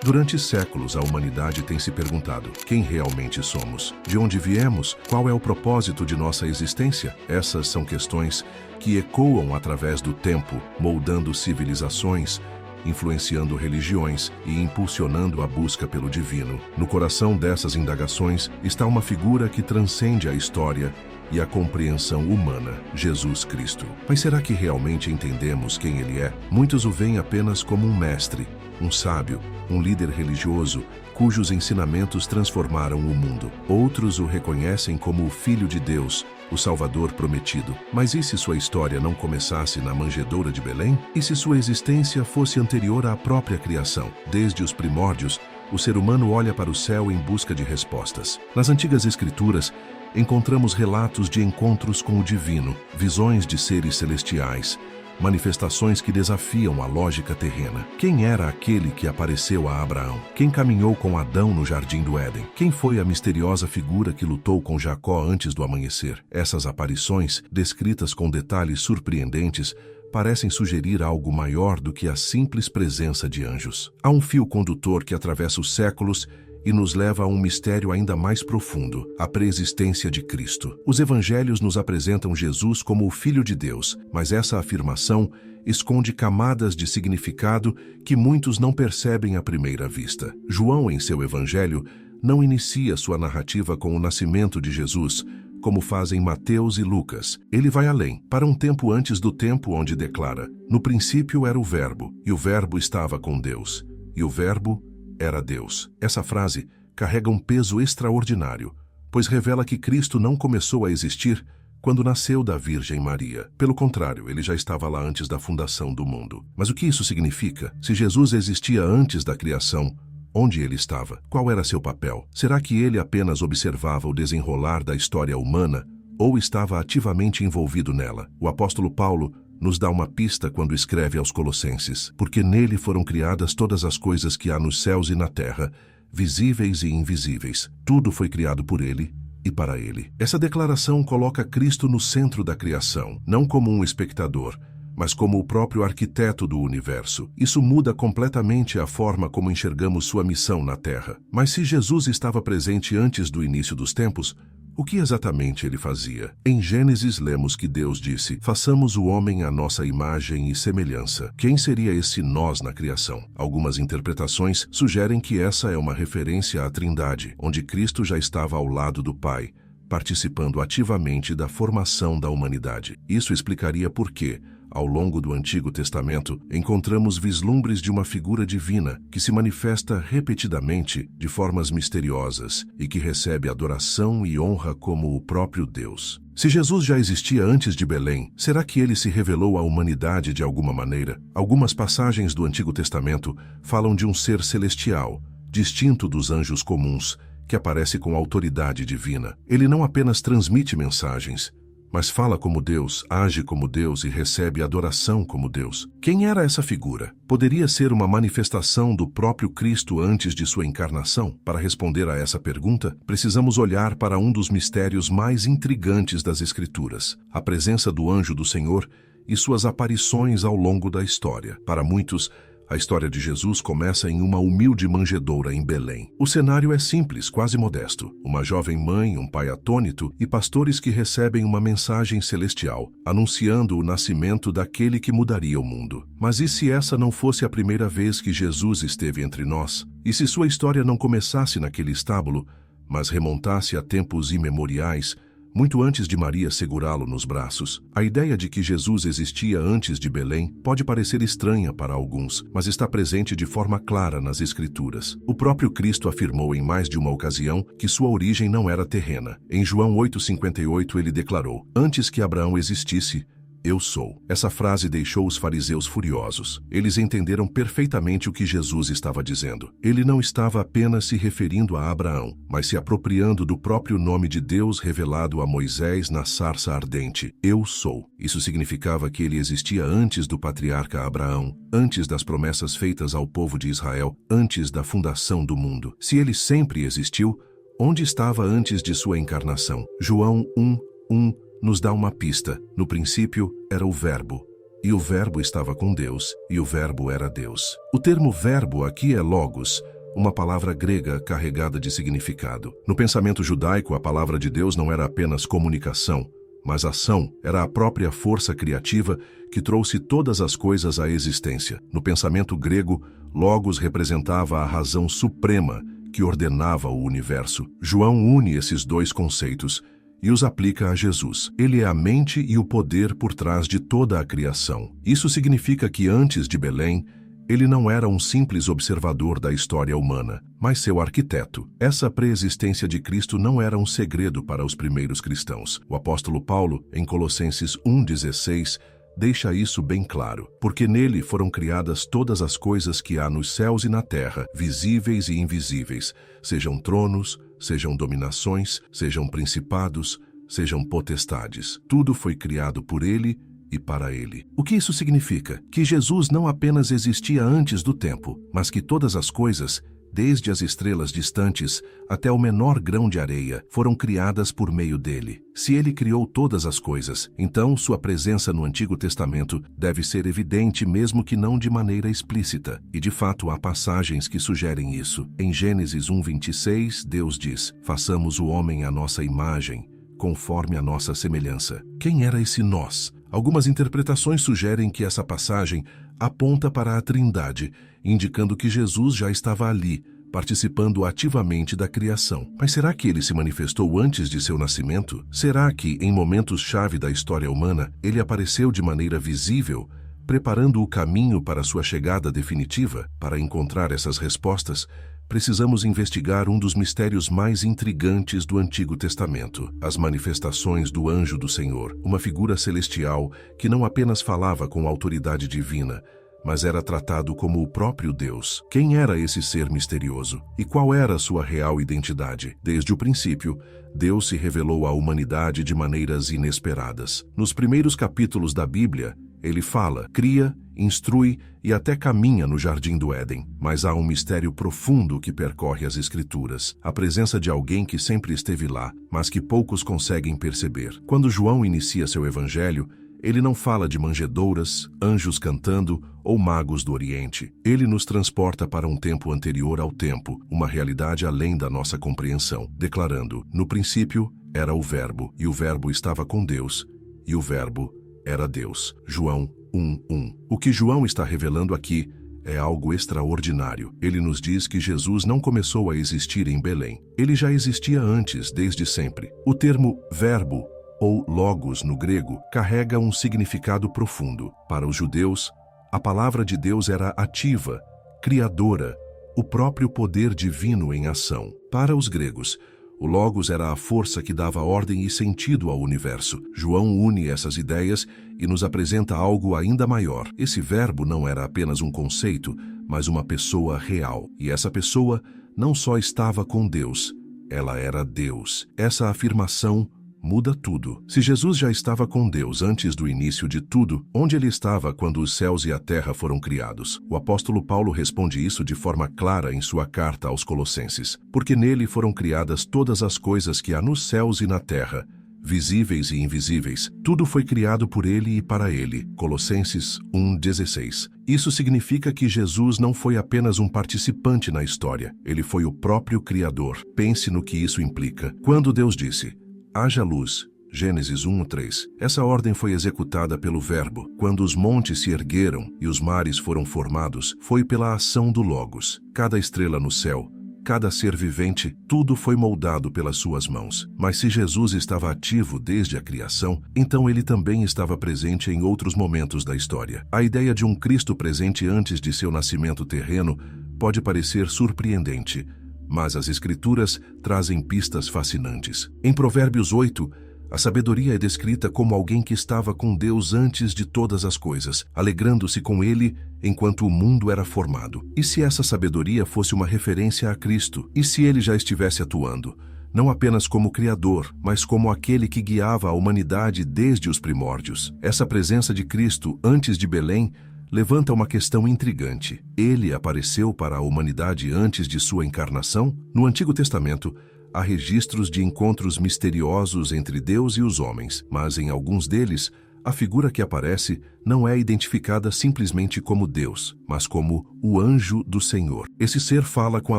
Durante séculos, a humanidade tem se perguntado: quem realmente somos? De onde viemos? Qual é o propósito de nossa existência? Essas são questões que ecoam através do tempo, moldando civilizações, influenciando religiões e impulsionando a busca pelo divino. No coração dessas indagações está uma figura que transcende a história e a compreensão humana: Jesus Cristo. Mas será que realmente entendemos quem Ele é? Muitos o veem apenas como um mestre, um sábio, um líder religioso, cujos ensinamentos transformaram o mundo. Outros o reconhecem como o Filho de Deus, o Salvador prometido. Mas e se sua história não começasse na manjedoura de Belém? E se sua existência fosse anterior à própria criação? Desde os primórdios, o ser humano olha para o céu em busca de respostas. Nas antigas escrituras, encontramos relatos de encontros com o divino, visões de seres celestiais, manifestações que desafiam a lógica terrena. Quem era aquele que apareceu a Abraão? Quem caminhou com Adão no jardim do Éden? Quem foi a misteriosa figura que lutou com Jacó antes do amanhecer? Essas aparições, descritas com detalhes surpreendentes, parecem sugerir algo maior do que a simples presença de anjos. Há um fio condutor que atravessa os séculos e nos leva a um mistério ainda mais profundo: a preexistência de Cristo. Os evangelhos nos apresentam Jesus como o Filho de Deus, mas essa afirmação esconde camadas de significado que muitos não percebem à primeira vista. João, em seu evangelho, não inicia sua narrativa com o nascimento de Jesus, como fazem Mateus e Lucas. Ele vai além, para um tempo antes do tempo, onde declara: no princípio era o Verbo, e o Verbo estava com Deus, e o Verbo era Deus. Essa frase carrega um peso extraordinário, pois revela que Cristo não começou a existir quando nasceu da Virgem Maria. Pelo contrário, ele já estava lá antes da fundação do mundo. Mas o que isso significa? Se Jesus existia antes da criação, onde ele estava? Qual era seu papel? Será que ele apenas observava o desenrolar da história humana ou estava ativamente envolvido nela? O apóstolo Paulo nos dá uma pista quando escreve aos Colossenses: porque nele foram criadas todas as coisas que há nos céus e na terra, visíveis e invisíveis. Tudo foi criado por ele e para ele. Essa declaração coloca Cristo no centro da criação, não como um espectador, mas como o próprio arquiteto do universo. Isso muda completamente a forma como enxergamos sua missão na Terra. Mas se Jesus estava presente antes do início dos tempos, o que exatamente ele fazia? Em Gênesis lemos que Deus disse: façamos o homem à nossa imagem e semelhança. Quem seria esse nós na criação? Algumas interpretações sugerem que essa é uma referência à Trindade, onde Cristo já estava ao lado do Pai, participando ativamente da formação da humanidade. Isso explicaria por que, ao longo do Antigo Testamento, encontramos vislumbres de uma figura divina que se manifesta repetidamente de formas misteriosas e que recebe adoração e honra como o próprio Deus. Se Jesus já existia antes de Belém, será que ele se revelou à humanidade de alguma maneira? Algumas passagens do Antigo Testamento falam de um ser celestial, distinto dos anjos comuns, que aparece com autoridade divina. Ele não apenas transmite mensagens, mas fala como Deus, age como Deus e recebe adoração como Deus. Quem era essa figura? Poderia ser uma manifestação do próprio Cristo antes de sua encarnação? Para responder a essa pergunta, precisamos olhar para um dos mistérios mais intrigantes das Escrituras: a presença do anjo do Senhor e suas aparições ao longo da história. Para muitos, a história de Jesus começa em uma humilde manjedoura em Belém. O cenário é simples, quase modesto. Uma jovem mãe, um pai atônito e pastores que recebem uma mensagem celestial, anunciando o nascimento daquele que mudaria o mundo. Mas e se essa não fosse a primeira vez que Jesus esteve entre nós? E se sua história não começasse naquele estábulo, mas remontasse a tempos imemoriais, muito antes de Maria segurá-lo nos braços? A ideia de que Jesus existia antes de Belém pode parecer estranha para alguns, mas está presente de forma clara nas Escrituras. O próprio Cristo afirmou em mais de uma ocasião que sua origem não era terrena. Em João 8,58 ele declarou: antes que Abraão existisse, eu sou. Essa frase deixou os fariseus furiosos. Eles entenderam perfeitamente o que Jesus estava dizendo. Ele não estava apenas se referindo a Abraão, mas se apropriando do próprio nome de Deus revelado a Moisés na sarça ardente: eu sou. Isso significava que ele existia antes do patriarca Abraão, antes das promessas feitas ao povo de Israel, antes da fundação do mundo. Se ele sempre existiu, onde estava antes de sua encarnação? João 1:1 nos dá uma pista: no princípio era o Verbo, e o Verbo estava com Deus, e o Verbo era Deus. O termo verbo aqui é logos, uma palavra grega carregada de significado. No pensamento judaico, a palavra de Deus não era apenas comunicação, mas ação, era a própria força criativa que trouxe todas as coisas à existência. No pensamento grego, Logos representava a razão suprema que ordenava o universo. João une esses dois conceitos e os aplica a Jesus. Ele é a mente e o poder por trás de toda a criação. Isso significa que antes de Belém, ele não era um simples observador da história humana, mas seu arquiteto. Essa pré-existência de Cristo não era um segredo para os primeiros cristãos. O apóstolo Paulo, em Colossenses 1,16, deixa isso bem claro, porque nele foram criadas todas as coisas que há nos céus e na terra, visíveis e invisíveis, sejam tronos, sejam dominações, sejam principados, sejam potestades. Tudo foi criado por ele e para ele. O que isso significa? Que Jesus não apenas existia antes do tempo, mas que todas as coisas, desde as estrelas distantes até o menor grão de areia, foram criadas por meio dele. Se ele criou todas as coisas, então sua presença no Antigo Testamento deve ser evidente mesmo que não de maneira explícita. E de fato há passagens que sugerem isso. Em Gênesis 1:26, Deus diz: "Façamos o homem à nossa imagem, conforme a nossa semelhança." Quem era esse nós? Algumas interpretações sugerem que essa passagem aponta para a Trindade, indicando que Jesus já estava ali, participando ativamente da criação. Mas será que ele se manifestou antes de seu nascimento? Será que, em momentos-chave da história humana, ele apareceu de maneira visível, preparando o caminho para sua chegada definitiva? Para encontrar essas respostas, precisamos investigar um dos mistérios mais intrigantes do Antigo Testamento: as manifestações do anjo do Senhor, uma figura celestial que não apenas falava com autoridade divina, mas era tratado como o próprio Deus. Quem era esse ser misterioso? E qual era sua real identidade? Desde o princípio, Deus se revelou à humanidade de maneiras inesperadas. Nos primeiros capítulos da Bíblia, ele fala, cria, instrui e até caminha no jardim do Éden. Mas há um mistério profundo que percorre as Escrituras: a presença de alguém que sempre esteve lá, mas que poucos conseguem perceber. Quando João inicia seu evangelho, ele não fala de manjedouras, anjos cantando ou magos do Oriente. Ele nos transporta para um tempo anterior ao tempo, uma realidade além da nossa compreensão, declarando: "No princípio era o Verbo, e o Verbo estava com Deus, e o Verbo era Deus." João 1:1. O que João está revelando aqui é algo extraordinário. Ele nos diz que Jesus não começou a existir em Belém. Ele já existia antes, desde sempre. O termo verbo, ou logos no grego, carrega um significado profundo. Para os judeus, a palavra de Deus era ativa, criadora, o próprio poder divino em ação. Para os gregos, o logos era a força que dava ordem e sentido ao universo. João une essas ideias e nos apresenta algo ainda maior. Esse verbo não era apenas um conceito, mas uma pessoa real. E essa pessoa não só estava com Deus, ela era Deus. Essa afirmação muda tudo. Se Jesus já estava com Deus antes do início de tudo, onde ele estava quando os céus e a terra foram criados? O apóstolo Paulo responde isso de forma clara em sua carta aos Colossenses: "Porque nele foram criadas todas as coisas que há nos céus e na terra, visíveis e invisíveis. Tudo foi criado por ele e para ele." Colossenses 1:16. Isso significa que Jesus não foi apenas um participante na história, ele foi o próprio Criador. Pense no que isso implica. Quando Deus disse: "Haja luz", Gênesis 1:3. Essa ordem foi executada pelo Verbo. Quando os montes se ergueram e os mares foram formados, foi pela ação do Logos. Cada estrela no céu, cada ser vivente, tudo foi moldado pelas suas mãos. Mas se Jesus estava ativo desde a criação, então ele também estava presente em outros momentos da história. A ideia de um Cristo presente antes de seu nascimento terreno pode parecer surpreendente, mas as Escrituras trazem pistas fascinantes. Em Provérbios 8, a sabedoria é descrita como alguém que estava com Deus antes de todas as coisas, alegrando-se com ele enquanto o mundo era formado. E se essa sabedoria fosse uma referência a Cristo? E se ele já estivesse atuando, não apenas como Criador, mas como aquele que guiava a humanidade desde os primórdios? Essa presença de Cristo antes de Belém levanta uma questão intrigante. Ele apareceu para a humanidade antes de sua encarnação? No Antigo Testamento, há registros de encontros misteriosos entre Deus e os homens, mas em alguns deles, a figura que aparece não é identificada simplesmente como Deus, mas como o anjo do Senhor. Esse ser fala com a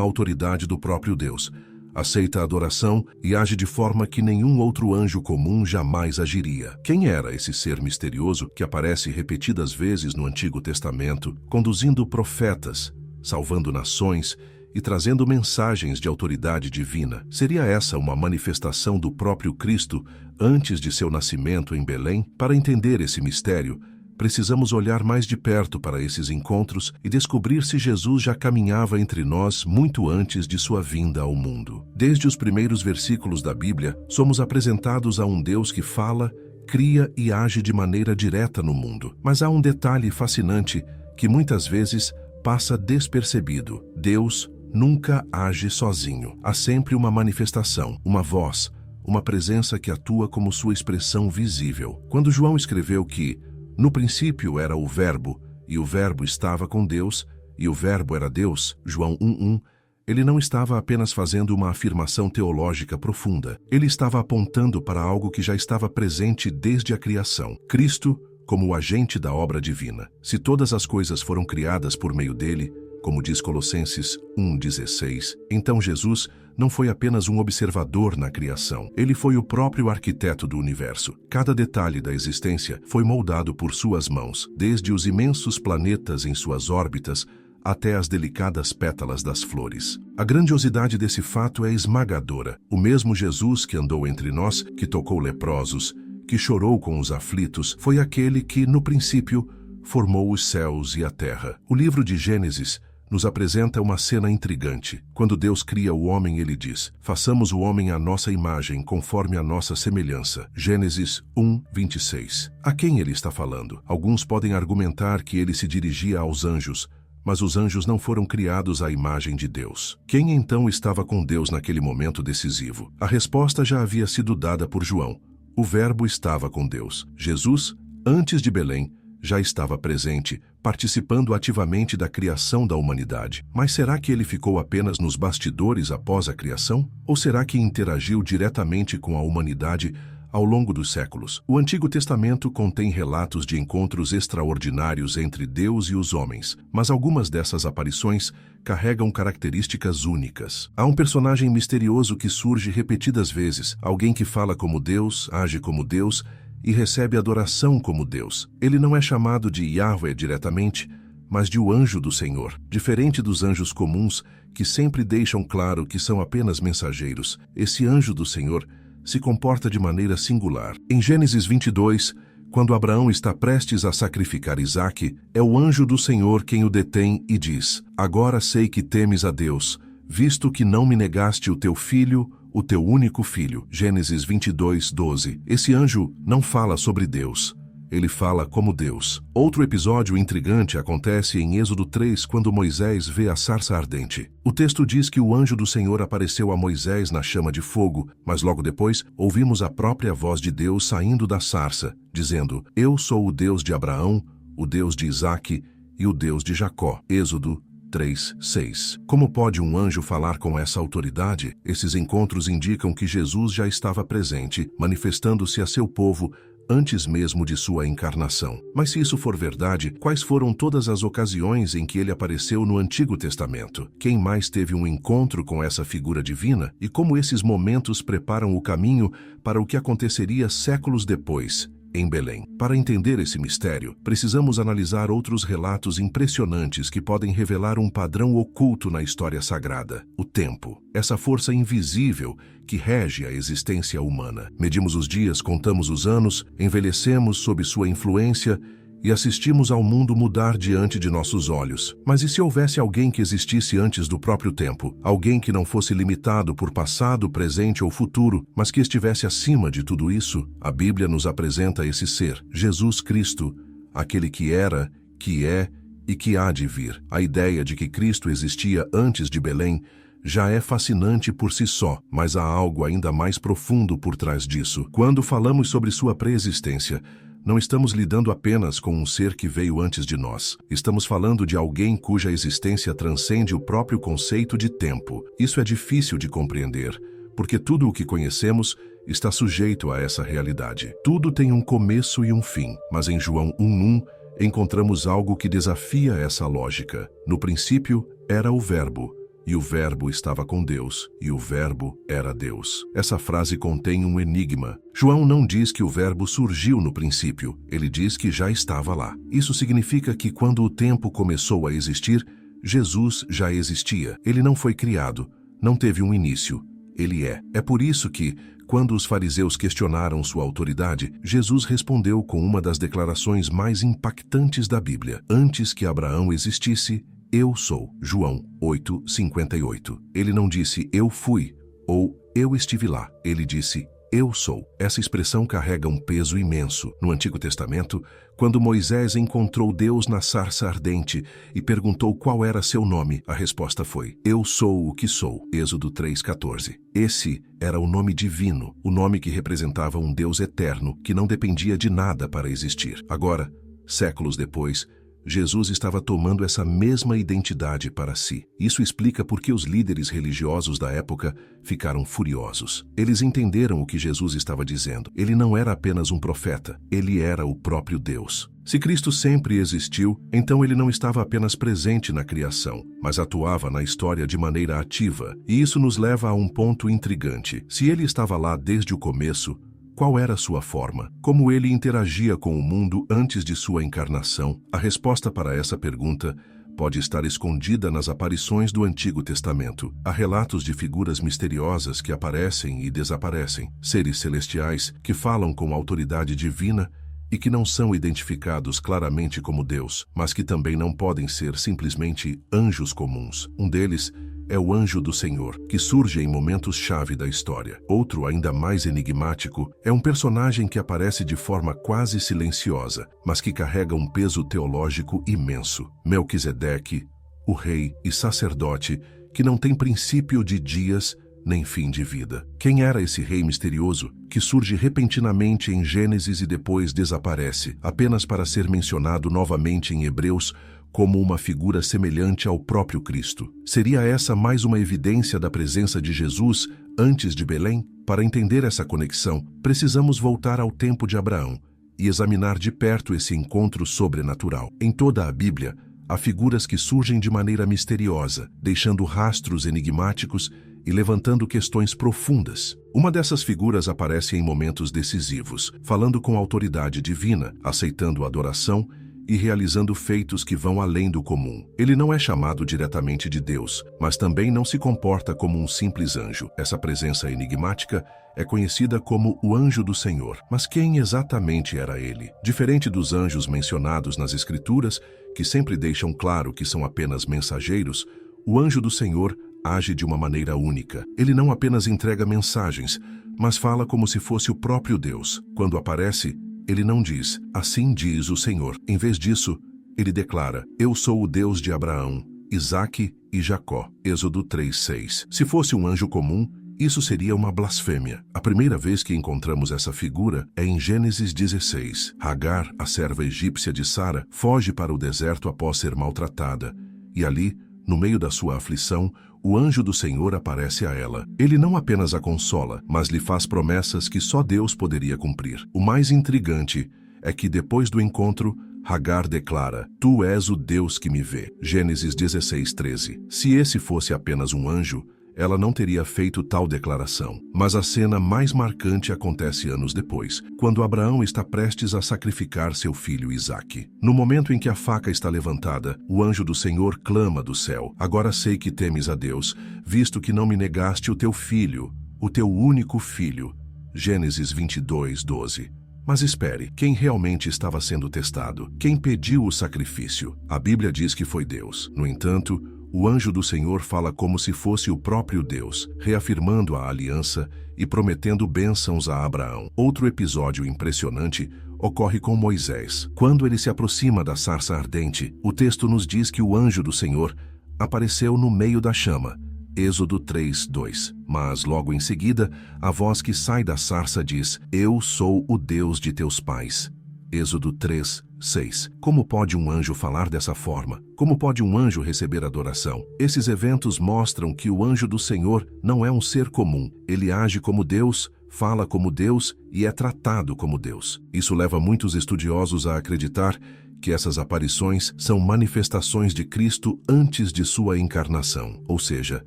autoridade do próprio Deus, aceita a adoração e age de forma que nenhum outro anjo comum jamais agiria. Quem era esse ser misterioso que aparece repetidas vezes no Antigo Testamento, conduzindo profetas, salvando nações e trazendo mensagens de autoridade divina? Seria essa uma manifestação do próprio Cristo antes de seu nascimento em Belém? Para entender esse mistério, precisamos olhar mais de perto para esses encontros e descobrir se Jesus já caminhava entre nós muito antes de sua vinda ao mundo. Desde os primeiros versículos da Bíblia, somos apresentados a um Deus que fala, cria e age de maneira direta no mundo. Mas há um detalhe fascinante que muitas vezes passa despercebido. Deus nunca age sozinho. Há sempre uma manifestação, uma voz, uma presença que atua como sua expressão visível. Quando João escreveu que no princípio era o Verbo, e o Verbo estava com Deus, e o Verbo era Deus, João 1:1, ele não estava apenas fazendo uma afirmação teológica profunda. Ele estava apontando para algo que já estava presente desde a criação. Cristo como o agente da obra divina. Se todas as coisas foram criadas por meio dele, como diz Colossenses 1:16, então Jesus não foi apenas um observador na criação. Ele foi o próprio arquiteto do universo. Cada detalhe da existência foi moldado por suas mãos, desde os imensos planetas em suas órbitas até as delicadas pétalas das flores. A grandiosidade desse fato é esmagadora. O mesmo Jesus que andou entre nós, que tocou leprosos, que chorou com os aflitos, foi aquele que, no princípio, formou os céus e a terra. O livro de Gênesis nos apresenta uma cena intrigante. Quando Deus cria o homem, ele diz: façamos o homem à nossa imagem, conforme a nossa semelhança. Gênesis 1:26. A quem ele está falando? Alguns podem argumentar que ele se dirigia aos anjos, mas os anjos não foram criados à imagem de Deus. Quem então estava com Deus naquele momento decisivo? A resposta já havia sido dada por João. O Verbo estava com Deus. Jesus, antes de Belém, já estava presente, participando ativamente da criação da humanidade. Mas será que ele ficou apenas nos bastidores após a criação? Ou será que interagiu diretamente com a humanidade ao longo dos séculos? O Antigo Testamento contém relatos de encontros extraordinários entre Deus e os homens, mas algumas dessas aparições carregam características únicas. Há um personagem misterioso que surge repetidas vezes, alguém que fala como Deus, age como Deus e recebe adoração como Deus. Ele não é chamado de Yahweh diretamente, mas de o anjo do Senhor. Diferente dos anjos comuns, que sempre deixam claro que são apenas mensageiros, esse anjo do Senhor se comporta de maneira singular. Em Gênesis 22, quando Abraão está prestes a sacrificar Isaque, é o anjo do Senhor quem o detém e diz: agora sei que temes a Deus, visto que não me negaste o teu filho, o teu único filho. Gênesis 22:12. Esse anjo não fala sobre Deus. Ele fala como Deus. Outro episódio intrigante acontece em Êxodo 3, quando Moisés vê a sarça ardente. O texto diz que o anjo do Senhor apareceu a Moisés na chama de fogo, mas logo depois ouvimos a própria voz de Deus saindo da sarça, dizendo: eu sou o Deus de Abraão, o Deus de Isaque e o Deus de Jacó. Êxodo 3:6. Como pode um anjo falar com essa autoridade? Esses encontros indicam que Jesus já estava presente, manifestando-se a seu povo antes mesmo de sua encarnação. Mas se isso for verdade, quais foram todas as ocasiões em que ele apareceu no Antigo Testamento? Quem mais teve um encontro com essa figura divina? E como esses momentos preparam o caminho para o que aconteceria séculos depois, em Belém? Para entender esse mistério, precisamos analisar outros relatos impressionantes que podem revelar um padrão oculto na história sagrada: o tempo. Essa força invisível que rege a existência humana. Medimos os dias, contamos os anos, envelhecemos sob sua influência e assistimos ao mundo mudar diante de nossos olhos. Mas e se houvesse alguém que existisse antes do próprio tempo? Alguém que não fosse limitado por passado, presente ou futuro, mas que estivesse acima de tudo isso? A Bíblia nos apresenta esse ser, Jesus Cristo, aquele que era, que é e que há de vir. A ideia de que Cristo existia antes de Belém já é fascinante por si só, mas há algo ainda mais profundo por trás disso. Quando falamos sobre sua preexistência, não estamos lidando apenas com um ser que veio antes de nós. Estamos falando de alguém cuja existência transcende o próprio conceito de tempo. Isso é difícil de compreender, porque tudo o que conhecemos está sujeito a essa realidade. Tudo tem um começo e um fim, mas em João 1:1 encontramos algo que desafia essa lógica. No princípio era o Verbo, e o Verbo estava com Deus, e o Verbo era Deus. Essa frase contém um enigma. João não diz que o Verbo surgiu no princípio, ele diz que já estava lá. Isso significa que quando o tempo começou a existir, Jesus já existia. Ele não foi criado, não teve um início. Ele é. É por isso que, quando os fariseus questionaram sua autoridade, Jesus respondeu com uma das declarações mais impactantes da Bíblia. Antes que Abraão existisse, eu sou. João 8:58. Ele não disse eu fui ou eu estive lá. Ele disse eu sou. Essa expressão carrega um peso imenso. No Antigo Testamento, quando Moisés encontrou Deus na sarça ardente e perguntou qual era seu nome, a resposta foi: eu sou o que sou. Êxodo 3:14. Esse era o nome divino, o nome que representava um Deus eterno que não dependia de nada para existir. Agora, séculos depois, Jesus estava tomando essa mesma identidade para si. Isso explica por que os líderes religiosos da época ficaram furiosos. Eles entenderam o que Jesus estava dizendo. Ele não era apenas um profeta, ele era o próprio Deus. Se Cristo sempre existiu, então ele não estava apenas presente na criação, mas atuava na história de maneira ativa. E isso nos leva a um ponto intrigante. Se ele estava lá desde o começo, qual era sua forma? Como ele interagia com o mundo antes de sua encarnação? A resposta para essa pergunta pode estar escondida nas aparições do Antigo Testamento. Há relatos de figuras misteriosas que aparecem e desaparecem, seres celestiais que falam com autoridade divina e que não são identificados claramente como Deus, mas que também não podem ser simplesmente anjos comuns. Um deles é o anjo do Senhor, que surge em momentos-chave da história. Outro, ainda mais enigmático, é um personagem que aparece de forma quase silenciosa, mas que carrega um peso teológico imenso. Melquisedeque, o rei e sacerdote, que não tem princípio de dias nem fim de vida. Quem era esse rei misterioso, que surge repentinamente em Gênesis e depois desaparece, apenas para ser mencionado novamente em Hebreus como uma figura semelhante ao próprio Cristo? Seria essa mais uma evidência da presença de Jesus antes de Belém? Para entender essa conexão, precisamos voltar ao tempo de Abraão e examinar de perto esse encontro sobrenatural. Em toda a Bíblia, há figuras que surgem de maneira misteriosa, deixando rastros enigmáticos e levantando questões profundas. Uma dessas figuras aparece em momentos decisivos, falando com autoridade divina, aceitando adoração e realizando feitos que vão além do comum. Ele não é chamado diretamente de Deus, mas também não se comporta como um simples anjo. Essa presença enigmática é conhecida como o anjo do Senhor. Mas quem exatamente era ele? Diferente dos anjos mencionados nas Escrituras, que sempre deixam claro que são apenas mensageiros, o anjo do Senhor age de uma maneira única. Ele não apenas entrega mensagens, mas fala como se fosse o próprio Deus. Quando aparece, ele não diz, assim diz o Senhor. Em vez disso, ele declara, eu sou o Deus de Abraão, Isaque e Jacó. Êxodo 3:6. Se fosse um anjo comum, isso seria uma blasfêmia. A primeira vez que encontramos essa figura é em Gênesis 16. Hagar, a serva egípcia de Sara, foge para o deserto após ser maltratada. E ali, no meio da sua aflição, o anjo do Senhor aparece a ela. Ele não apenas a consola, mas lhe faz promessas que só Deus poderia cumprir. O mais intrigante é que depois do encontro, Hagar declara, tu és o Deus que me vê. Gênesis 16:13. Se esse fosse apenas um anjo, ela não teria feito tal declaração. Mas a cena mais marcante acontece anos depois, quando Abraão está prestes a sacrificar seu filho Isaque. No momento em que a faca está levantada, o anjo do Senhor clama do céu, agora sei que temes a Deus, visto que não me negaste o teu filho, o teu único filho. Gênesis 22:12. Mas espere, quem realmente estava sendo testado? Quem pediu o sacrifício? A Bíblia diz que foi Deus. No entanto, o anjo do Senhor fala como se fosse o próprio Deus, reafirmando a aliança e prometendo bênçãos a Abraão. Outro episódio impressionante ocorre com Moisés. Quando ele se aproxima da sarça ardente, o texto nos diz que o anjo do Senhor apareceu no meio da chama. Êxodo 3:2. Mas logo em seguida, a voz que sai da sarça diz, eu sou o Deus de teus pais. Êxodo 3:6. Como pode um anjo falar dessa forma? Como pode um anjo receber adoração? Esses eventos mostram que o anjo do Senhor não é um ser comum. Ele age como Deus, fala como Deus e é tratado como Deus. Isso leva muitos estudiosos a acreditar que essas aparições são manifestações de Cristo antes de sua encarnação, ou seja,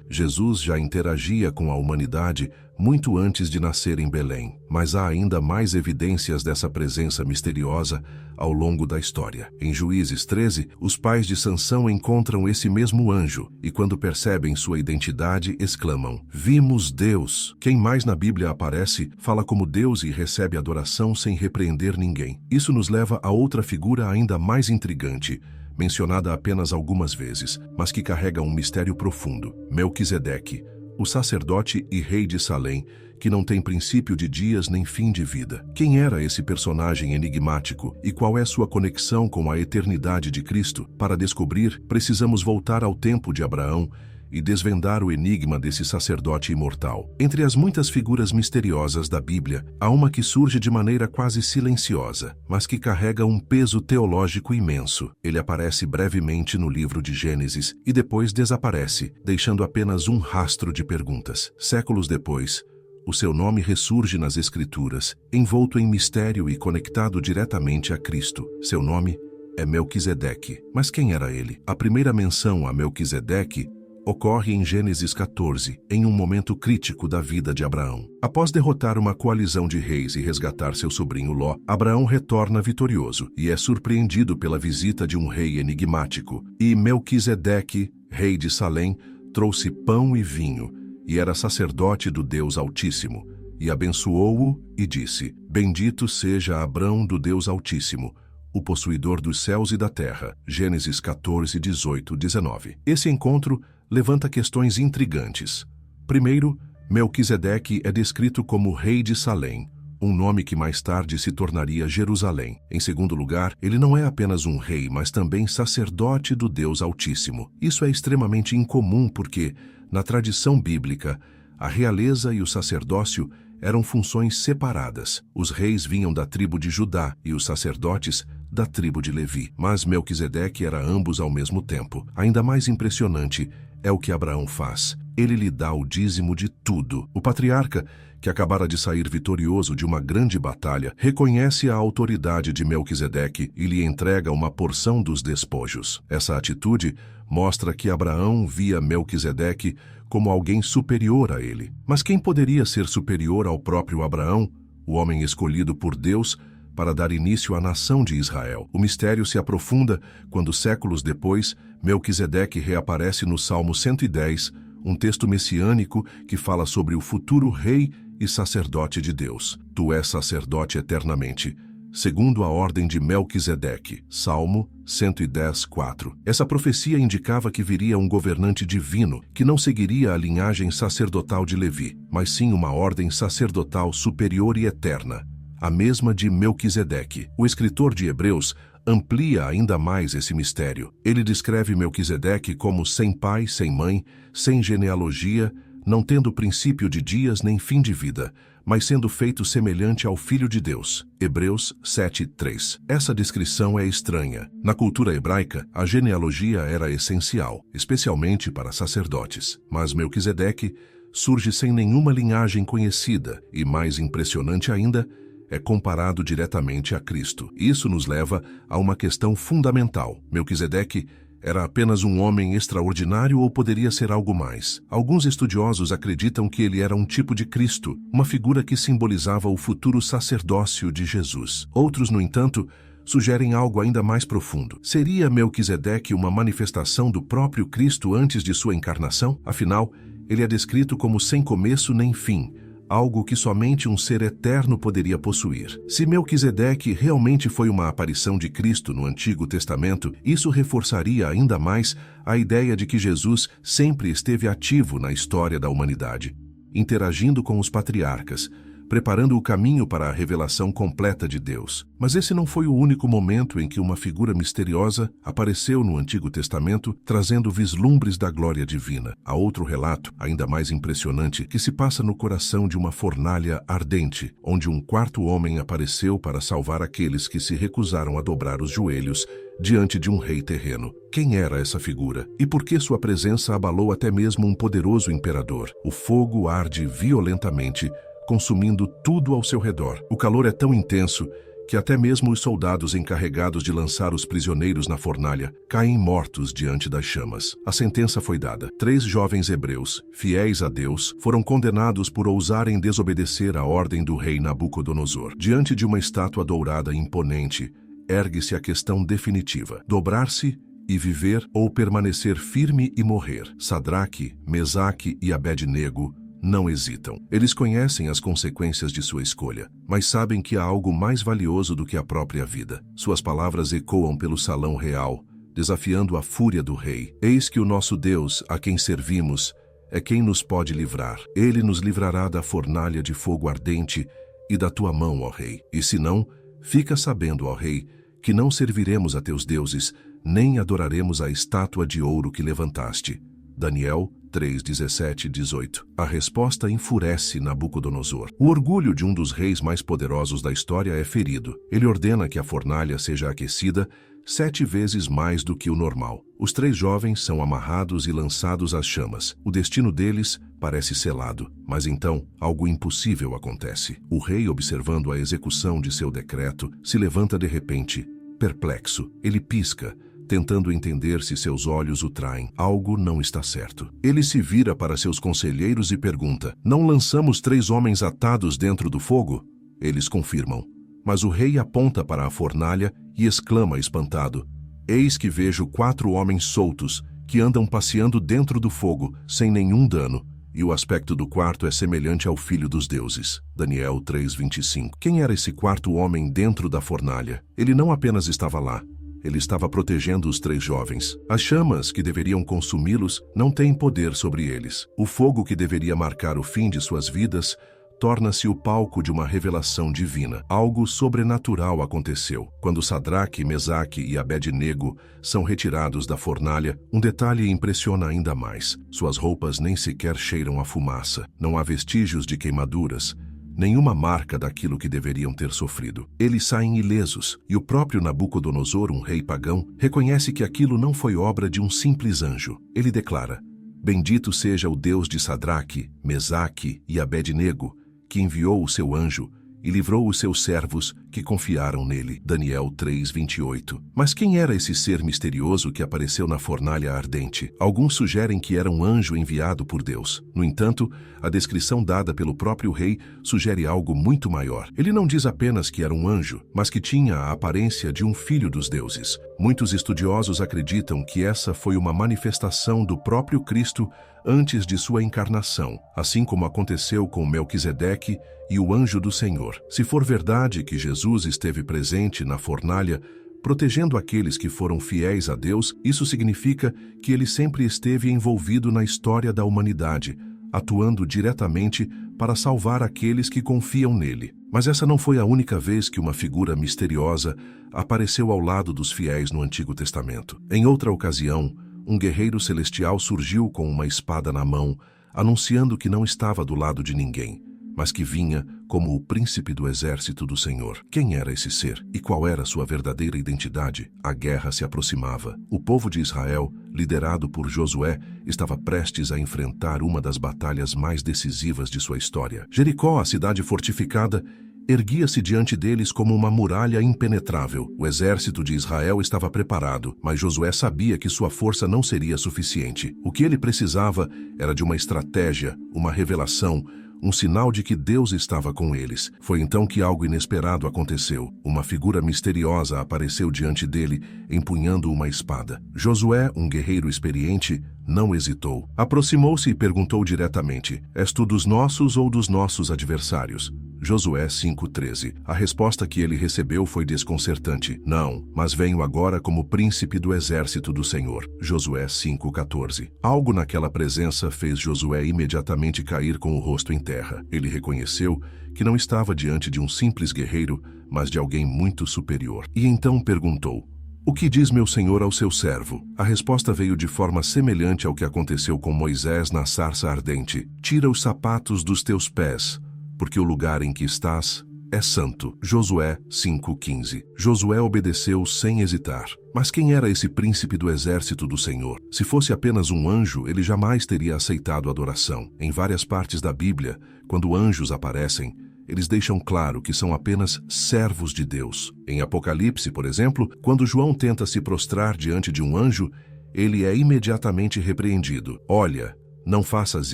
Jesus já interagia com a humanidade muito antes de nascer em Belém. Mas há ainda mais evidências dessa presença misteriosa ao longo da história. Em Juízes 13, os pais de Sansão encontram esse mesmo anjo e, quando percebem sua identidade, exclamam: "Vimos Deus!" Quem mais na Bíblia aparece, fala como Deus e recebe adoração sem repreender ninguém. Isso nos leva a outra figura ainda mais intrigante, mencionada apenas algumas vezes, mas que carrega um mistério profundo: Melquisedeque, o sacerdote e rei de Salém, que não tem princípio de dias nem fim de vida. Quem era esse personagem enigmático e qual é sua conexão com a eternidade de Cristo? Para descobrir, precisamos voltar ao tempo de Abraão e desvendar o enigma desse sacerdote imortal. Entre as muitas figuras misteriosas da Bíblia, há uma que surge de maneira quase silenciosa, mas que carrega um peso teológico imenso. Ele aparece brevemente no livro de Gênesis e depois desaparece, deixando apenas um rastro de perguntas. Séculos depois, o seu nome ressurge nas Escrituras, envolto em mistério e conectado diretamente a Cristo. Seu nome é Melquisedeque. Mas quem era ele? A primeira menção a Melquisedeque ocorre em Gênesis 14, em um momento crítico da vida de Abraão. Após derrotar uma coalizão de reis e resgatar seu sobrinho Ló, Abraão retorna vitorioso e é surpreendido pela visita de um rei enigmático. E Melquisedeque, rei de Salém, trouxe pão e vinho, e era sacerdote do Deus Altíssimo, e abençoou-o e disse: "Bendito seja Abrão do Deus Altíssimo, o possuidor dos céus e da terra." Gênesis 14, 18, 19. Esse encontro levanta questões intrigantes. Primeiro, Melquisedeque é descrito como rei de Salém, um nome que mais tarde se tornaria Jerusalém. Em segundo lugar, ele não é apenas um rei, mas também sacerdote do Deus Altíssimo. Isso é extremamente incomum porque, na tradição bíblica, a realeza e o sacerdócio eram funções separadas. Os reis vinham da tribo de Judá e os sacerdotes da tribo de Levi. Mas Melquisedeque era ambos ao mesmo tempo. Ainda mais impressionante é o que Abraão faz. Ele lhe dá o dízimo de tudo. O patriarca, que acabara de sair vitorioso de uma grande batalha, reconhece a autoridade de Melquisedeque e lhe entrega uma porção dos despojos. Essa atitude mostra que Abraão via Melquisedeque como alguém superior a ele. Mas quem poderia ser superior ao próprio Abraão, o homem escolhido por Deus para dar início à nação de Israel? O mistério se aprofunda quando, séculos depois, Melquisedeque reaparece no Salmo 110, um texto messiânico que fala sobre o futuro rei e sacerdote de Deus. "Tu és sacerdote eternamente, segundo a ordem de Melquisedeque." Salmo 110, 4. Essa profecia indicava que viria um governante divino, que não seguiria a linhagem sacerdotal de Levi, mas sim uma ordem sacerdotal superior e eterna, a mesma de Melquisedeque. O escritor de Hebreus amplia ainda mais esse mistério. Ele descreve Melquisedeque como sem pai, sem mãe, sem genealogia, não tendo princípio de dias nem fim de vida, mas sendo feito semelhante ao Filho de Deus. Hebreus 7:3. Essa descrição é estranha. Na cultura hebraica, a genealogia era essencial, especialmente para sacerdotes. Mas Melquisedeque surge sem nenhuma linhagem conhecida e, mais impressionante ainda, é comparado diretamente a Cristo. Isso nos leva a uma questão fundamental. Melquisedeque era apenas um homem extraordinário ou poderia ser algo mais? Alguns estudiosos acreditam que ele era um tipo de Cristo, uma figura que simbolizava o futuro sacerdócio de Jesus. Outros, no entanto, sugerem algo ainda mais profundo. Seria Melquisedeque uma manifestação do próprio Cristo antes de sua encarnação? Afinal, ele é descrito como sem começo nem fim, algo que somente um ser eterno poderia possuir. Se Melquisedeque realmente foi uma aparição de Cristo no Antigo Testamento, isso reforçaria ainda mais a ideia de que Jesus sempre esteve ativo na história da humanidade, interagindo com os patriarcas, preparando o caminho para a revelação completa de Deus. Mas esse não foi o único momento em que uma figura misteriosa apareceu no Antigo Testamento, trazendo vislumbres da glória divina. Há outro relato, ainda mais impressionante, que se passa no coração de uma fornalha ardente, onde um quarto homem apareceu para salvar aqueles que se recusaram a dobrar os joelhos diante de um rei terreno. Quem era essa figura? E por que sua presença abalou até mesmo um poderoso imperador? O fogo arde violentamente consumindo tudo ao seu redor. O calor é tão intenso que até mesmo os soldados encarregados de lançar os prisioneiros na fornalha caem mortos diante das chamas. A sentença foi dada. 3 jovens hebreus, fiéis a Deus, foram condenados por ousarem desobedecer a ordem do rei Nabucodonosor. Diante de uma estátua dourada imponente, ergue-se a questão definitiva: dobrar-se e viver ou permanecer firme e morrer. Sadraque, Mesaque e Abed-nego não hesitam. Eles conhecem as consequências de sua escolha, mas sabem que há algo mais valioso do que a própria vida. Suas palavras ecoam pelo salão real, desafiando a fúria do rei. Eis que o nosso Deus, a quem servimos, é quem nos pode livrar. Ele nos livrará da fornalha de fogo ardente e da tua mão, ó rei. E se não, fica sabendo, ó rei, que não serviremos a teus deuses, nem adoraremos a estátua de ouro que levantaste. Daniel 3, 17 e 18. A resposta enfurece Nabucodonosor. O orgulho de um dos reis mais poderosos da história é ferido. Ele ordena que a fornalha seja aquecida 7 vezes mais do que o normal. Os 3 jovens são amarrados e lançados às chamas. O destino deles parece selado, mas então algo impossível acontece. O rei, observando a execução de seu decreto, se levanta de repente, perplexo. Ele pisca, tentando entender se seus olhos o traem. Algo não está certo. Ele se vira para seus conselheiros e pergunta: não lançamos 3 homens atados dentro do fogo? Eles confirmam. Mas o rei aponta para a fornalha e exclama espantado: eis que vejo 4 homens soltos que andam passeando dentro do fogo sem nenhum dano, e o aspecto do quarto é semelhante ao filho dos deuses. Daniel 3:25. Quem era esse 4º homem dentro da fornalha? Ele não apenas estava lá, ele estava protegendo os 3 jovens. As chamas que deveriam consumi-los não têm poder sobre eles. O fogo que deveria marcar o fim de suas vidas torna-se o palco de uma revelação divina. Algo sobrenatural aconteceu. Quando Sadraque, Mesaque e Abed-nego são retirados da fornalha, um detalhe impressiona ainda mais. Suas roupas nem sequer cheiram a fumaça. Não há vestígios de queimaduras, nenhuma marca daquilo que deveriam ter sofrido. Eles saem ilesos, e o próprio Nabucodonosor, um rei pagão, reconhece que aquilo não foi obra de um simples anjo. Ele declara: bendito seja o Deus de Sadraque, Mesaque e Abed-nego, que enviou o seu anjo e livrou os seus servos que confiaram nele. Daniel 3:28. Mas quem era esse ser misterioso que apareceu na fornalha ardente? Alguns sugerem que era um anjo enviado por Deus. No entanto, a descrição dada pelo próprio rei sugere algo muito maior. Ele não diz apenas que era um anjo, mas que tinha a aparência de um filho dos deuses. Muitos estudiosos acreditam que essa foi uma manifestação do próprio Cristo antes de sua encarnação, assim como aconteceu com Melquisedeque e o anjo do Senhor. Se for verdade que Jesus esteve presente na fornalha, protegendo aqueles que foram fiéis a Deus, isso significa que ele sempre esteve envolvido na história da humanidade, atuando diretamente para salvar aqueles que confiam nele. Mas essa não foi a única vez que uma figura misteriosa apareceu ao lado dos fiéis no Antigo Testamento. Em outra ocasião, um guerreiro celestial surgiu com uma espada na mão, anunciando que não estava do lado de ninguém, mas que vinha como o príncipe do exército do Senhor. Quem era esse ser? E qual era sua verdadeira identidade? A guerra se aproximava. O povo de Israel, liderado por Josué, estava prestes a enfrentar uma das batalhas mais decisivas de sua história. Jericó, a cidade fortificada, erguia-se diante deles como uma muralha impenetrável. O exército de Israel estava preparado, mas Josué sabia que sua força não seria suficiente. O que ele precisava era de uma estratégia, uma revelação, um sinal de que Deus estava com eles. Foi então que algo inesperado aconteceu. Uma figura misteriosa apareceu diante dele, empunhando uma espada. Josué, um guerreiro experiente, não hesitou. Aproximou-se e perguntou diretamente: és tu dos nossos ou dos nossos adversários? Josué 5:13. A resposta que ele recebeu foi desconcertante. Não, mas venho agora como príncipe do exército do Senhor. Josué 5:14. Algo naquela presença fez Josué imediatamente cair com o rosto em terra. Ele reconheceu que não estava diante de um simples guerreiro, mas de alguém muito superior. E então perguntou: o que diz meu senhor ao seu servo? A resposta veio de forma semelhante ao que aconteceu com Moisés na sarça ardente. Tira os sapatos dos teus pés, porque o lugar em que estás é santo. Josué 5:15. Josué obedeceu sem hesitar. Mas quem era esse príncipe do exército do Senhor? Se fosse apenas um anjo, ele jamais teria aceitado adoração. Em várias partes da Bíblia, quando anjos aparecem, eles deixam claro que são apenas servos de Deus. Em Apocalipse, por exemplo, quando João tenta se prostrar diante de um anjo, ele é imediatamente repreendido. Olha, não faças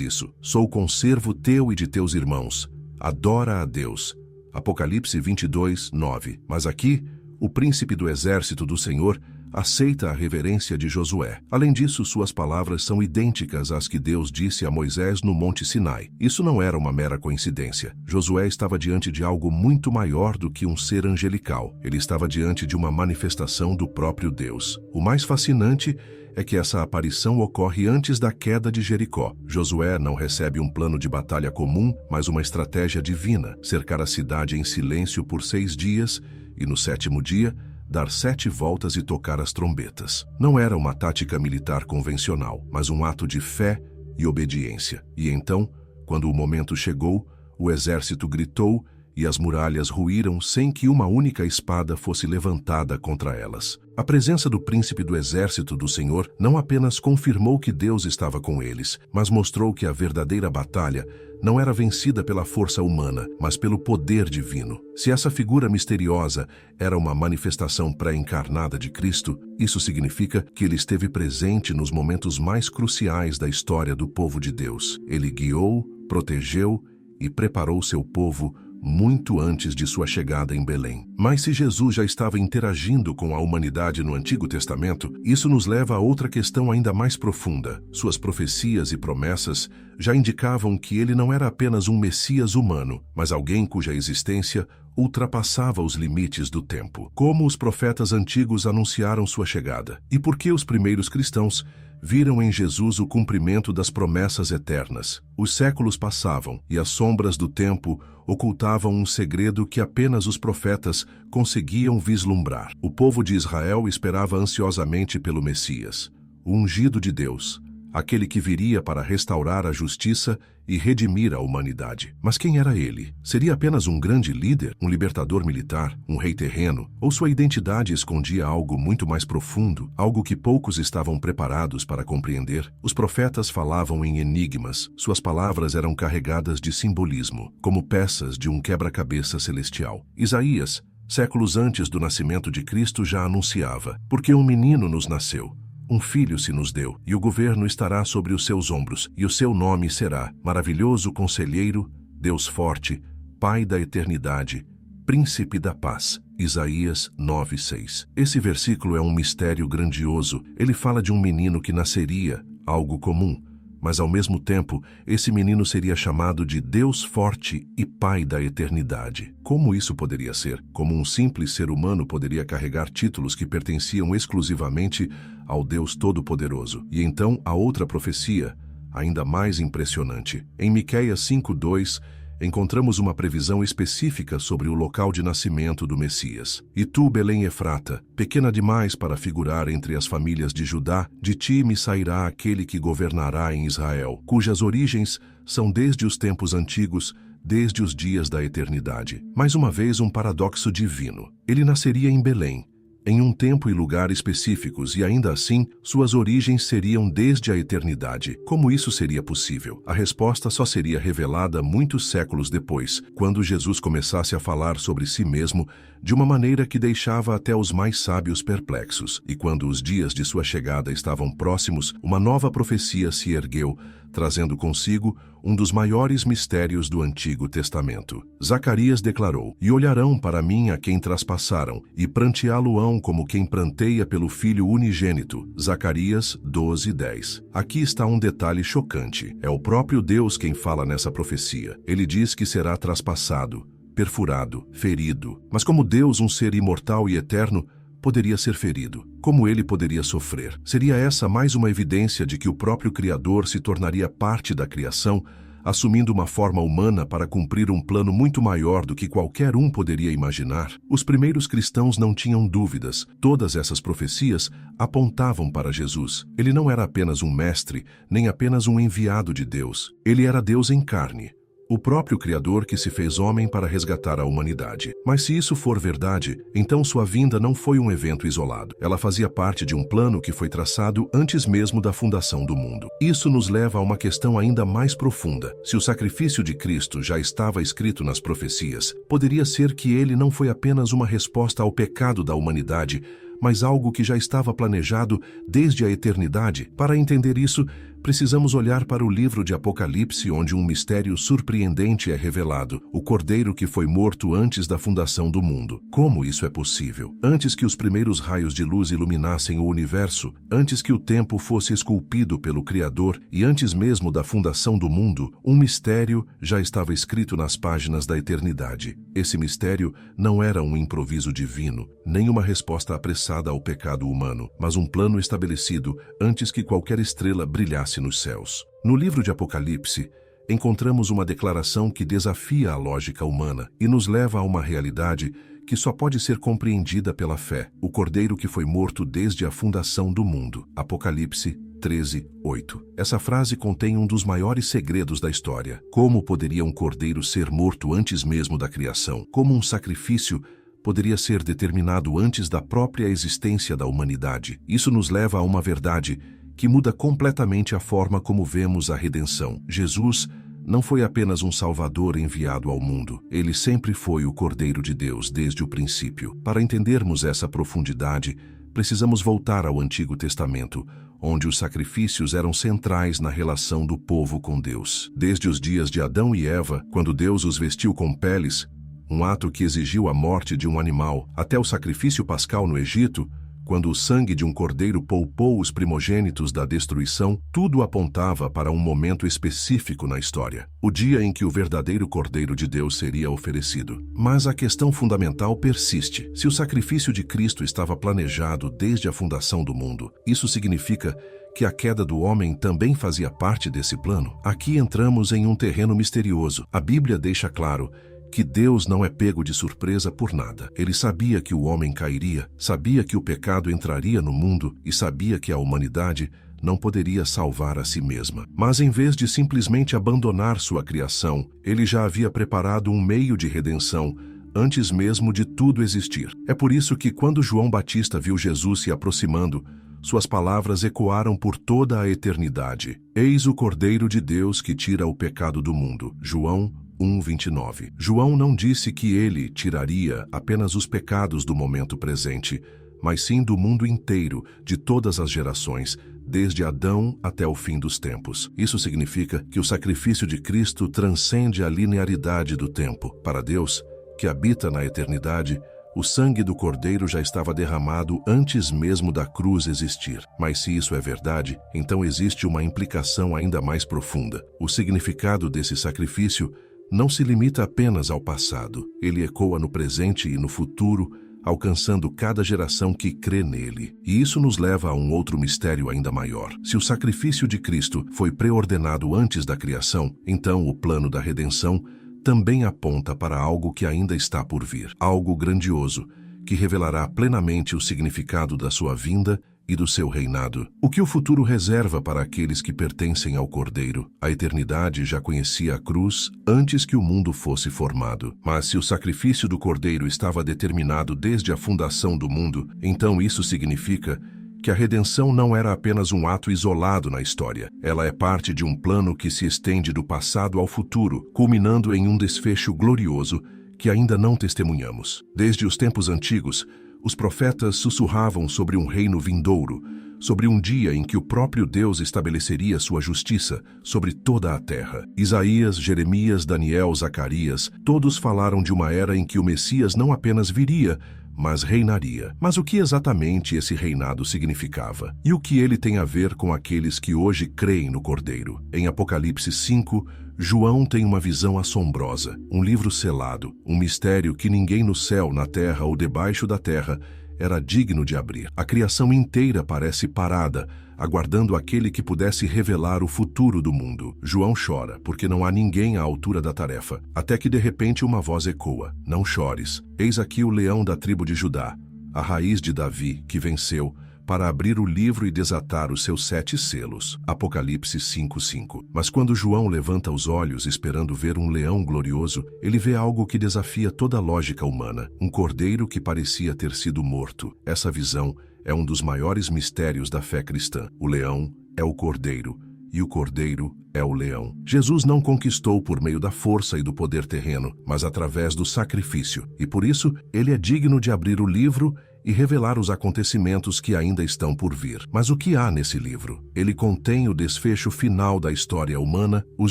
isso. Sou conservo teu e de teus irmãos. Adora a Deus. Apocalipse 22:9. Mas aqui, o príncipe do exército do Senhor aceita a reverência de Josué. Além disso, suas palavras são idênticas às que Deus disse a Moisés no Monte Sinai. Isso não era uma mera coincidência. Josué estava diante de algo muito maior do que um ser angelical. Ele estava diante de uma manifestação do próprio Deus. O mais fascinante é que essa aparição ocorre antes da queda de Jericó. Josué não recebe um plano de batalha comum, mas uma estratégia divina: cercar a cidade em silêncio por 6 dias e, no 7º dia, dar 7 voltas e tocar as trombetas. Não era uma tática militar convencional, mas um ato de fé e obediência. E então, quando o momento chegou, o exército gritou e as muralhas ruíram sem que uma única espada fosse levantada contra elas. A presença do príncipe do exército do Senhor não apenas confirmou que Deus estava com eles, mas mostrou que a verdadeira batalha não era vencida pela força humana, mas pelo poder divino. Se essa figura misteriosa era uma manifestação pré-encarnada de Cristo, isso significa que ele esteve presente nos momentos mais cruciais da história do povo de Deus. Ele guiou, protegeu e preparou seu povo muito antes de sua chegada em Belém. Mas se Jesus já estava interagindo com a humanidade no Antigo Testamento, isso nos leva a outra questão ainda mais profunda. Suas profecias e promessas já indicavam que ele não era apenas um Messias humano, mas alguém cuja existência ultrapassava os limites do tempo. Como os profetas antigos anunciaram sua chegada? E por que os primeiros cristãos viram em Jesus o cumprimento das promessas eternas? Os séculos passavam e as sombras do tempo ocultavam um segredo que apenas os profetas conseguiam vislumbrar. O povo de Israel esperava ansiosamente pelo Messias, o ungido de Deus, aquele que viria para restaurar a justiça e redimir a humanidade. Mas quem era ele? Seria apenas um grande líder, um libertador militar, um rei terreno? Ou sua identidade escondia algo muito mais profundo, algo que poucos estavam preparados para compreender? Os profetas falavam em enigmas, suas palavras eram carregadas de simbolismo, como peças de um quebra-cabeça celestial. Isaías, séculos antes do nascimento de Cristo, já anunciava: porque um menino nos nasceu, um filho se nos deu, e o governo estará sobre os seus ombros, e o seu nome será Maravilhoso Conselheiro, Deus Forte, Pai da Eternidade, Príncipe da Paz. Isaías 9:6. Esse versículo é um mistério grandioso. Ele fala de um menino que nasceria, algo comum, mas ao mesmo tempo, esse menino seria chamado de Deus Forte e Pai da Eternidade. Como isso poderia ser? Como um simples ser humano poderia carregar títulos que pertenciam exclusivamente ao Deus Todo-Poderoso? E então, a outra profecia, ainda mais impressionante. Em Miqueias 5:2, encontramos uma previsão específica sobre o local de nascimento do Messias. E tu, Belém Efrata, pequena demais para figurar entre as famílias de Judá, de ti me sairá aquele que governará em Israel, cujas origens são desde os tempos antigos, desde os dias da eternidade. Mais uma vez, um paradoxo divino. Ele nasceria em Belém, em um tempo e lugar específicos, e ainda assim, suas origens seriam desde a eternidade. Como isso seria possível? A resposta só seria revelada muitos séculos depois, quando Jesus começasse a falar sobre si mesmo de uma maneira que deixava até os mais sábios perplexos. E quando os dias de sua chegada estavam próximos, uma nova profecia se ergueu, trazendo consigo um dos maiores mistérios do Antigo Testamento. Zacarias declarou: e olharão para mim a quem traspassaram, e pranteá-lo-ão como quem pranteia pelo filho unigênito. Zacarias 12:10. Aqui está um detalhe chocante. É o próprio Deus quem fala nessa profecia. Ele diz que será traspassado, perfurado, ferido. Mas como Deus, um ser imortal e eterno, poderia ser ferido? Como ele poderia sofrer? Seria essa mais uma evidência de que o próprio Criador se tornaria parte da criação, assumindo uma forma humana para cumprir um plano muito maior do que qualquer um poderia imaginar? Os primeiros cristãos não tinham dúvidas. Todas essas profecias apontavam para Jesus. Ele não era apenas um mestre, nem apenas um enviado de Deus. Ele era Deus em carne, o próprio Criador que se fez homem para resgatar a humanidade. Mas se isso for verdade, então sua vinda não foi um evento isolado. Ela fazia parte de um plano que foi traçado antes mesmo da fundação do mundo. Isso nos leva a uma questão ainda mais profunda. Se o sacrifício de Cristo já estava escrito nas profecias, poderia ser que ele não foi apenas uma resposta ao pecado da humanidade, mas algo que já estava planejado desde a eternidade. Para entender isso, precisamos olhar para o livro de Apocalipse, onde um mistério surpreendente é revelado: o Cordeiro que foi morto antes da fundação do mundo. Como isso é possível? Antes que os primeiros raios de luz iluminassem o universo, antes que o tempo fosse esculpido pelo Criador e antes mesmo da fundação do mundo, um mistério já estava escrito nas páginas da eternidade. Esse mistério não era um improviso divino, nem uma resposta apressada ao pecado humano, mas um plano estabelecido antes que qualquer estrela brilhasse nos céus. No livro de Apocalipse, encontramos uma declaração que desafia a lógica humana e nos leva a uma realidade que só pode ser compreendida pela fé: o Cordeiro que foi morto desde a fundação do mundo. Apocalipse 13:8. Essa frase contém um dos maiores segredos da história. Como poderia um cordeiro ser morto antes mesmo da criação? Como um sacrifício poderia ser determinado antes da própria existência da humanidade? Isso nos leva a uma verdade que muda completamente a forma como vemos a redenção. Jesus não foi apenas um Salvador enviado ao mundo. Ele sempre foi o Cordeiro de Deus desde o princípio. Para entendermos essa profundidade, precisamos voltar ao Antigo Testamento, onde os sacrifícios eram centrais na relação do povo com Deus. Desde os dias de Adão e Eva, quando Deus os vestiu com peles, um ato que exigiu a morte de um animal, até o sacrifício pascal no Egito, quando o sangue de um cordeiro poupou os primogênitos da destruição, tudo apontava para um momento específico na história: o dia em que o verdadeiro Cordeiro de Deus seria oferecido. Mas a questão fundamental persiste. Se o sacrifício de Cristo estava planejado desde a fundação do mundo, isso significa que a queda do homem também fazia parte desse plano? Aqui entramos em um terreno misterioso. A Bíblia deixa claro que Deus não é pego de surpresa por nada. Ele sabia que o homem cairia, sabia que o pecado entraria no mundo e sabia que a humanidade não poderia salvar a si mesma. Mas em vez de simplesmente abandonar sua criação, ele já havia preparado um meio de redenção antes mesmo de tudo existir. É por isso que, quando João Batista viu Jesus se aproximando, suas palavras ecoaram por toda a eternidade: Eis o Cordeiro de Deus que tira o pecado do mundo. João 1:29. João não disse que ele tiraria apenas os pecados do momento presente, mas sim do mundo inteiro, de todas as gerações, desde Adão até o fim dos tempos. Isso significa que o sacrifício de Cristo transcende a linearidade do tempo. Para Deus, que habita na eternidade, o sangue do Cordeiro já estava derramado antes mesmo da cruz existir. Mas se isso é verdade, então existe uma implicação ainda mais profunda. O significado desse sacrifício não se limita apenas ao passado. Ele ecoa no presente e no futuro, alcançando cada geração que crê nele. E isso nos leva a um outro mistério ainda maior. Se o sacrifício de Cristo foi preordenado antes da criação, então o plano da redenção também aponta para algo que ainda está por vir. Algo grandioso, que revelará plenamente o significado da sua vinda e do seu reinado. O que o futuro reserva para aqueles que pertencem ao Cordeiro? A eternidade já conhecia a cruz antes que o mundo fosse formado. Mas se o sacrifício do Cordeiro estava determinado desde a fundação do mundo, então isso significa que a redenção não era apenas um ato isolado na história. Ela é parte de um plano que se estende do passado ao futuro, culminando em um desfecho glorioso que ainda não testemunhamos. Desde os tempos antigos, os profetas sussurravam sobre um reino vindouro, sobre um dia em que o próprio Deus estabeleceria sua justiça sobre toda a terra. Isaías, Jeremias, Daniel, Zacarias, todos falaram de uma era em que o Messias não apenas viria, mas reinaria. Mas o que exatamente esse reinado significava? E o que ele tem a ver com aqueles que hoje creem no Cordeiro? Em Apocalipse 5, João tem uma visão assombrosa, um livro selado, um mistério que ninguém no céu, na terra ou debaixo da terra era digno de abrir. A criação inteira parece parada, aguardando aquele que pudesse revelar o futuro do mundo. João chora, porque não há ninguém à altura da tarefa, até que de repente uma voz ecoa: Não chores, eis aqui o leão da tribo de Judá, a raiz de Davi, que venceu, para abrir o livro e desatar os seus 7 selos. Apocalipse 5:5. Mas quando João levanta os olhos esperando ver um leão glorioso, ele vê algo que desafia toda a lógica humana. Um cordeiro que parecia ter sido morto. Essa visão é um dos maiores mistérios da fé cristã. O leão é o cordeiro, e o cordeiro é o leão. Jesus não conquistou por meio da força e do poder terreno, mas através do sacrifício. E por isso, ele é digno de abrir o livro e revelar os acontecimentos que ainda estão por vir. Mas o que há nesse livro? Ele contém o desfecho final da história humana, os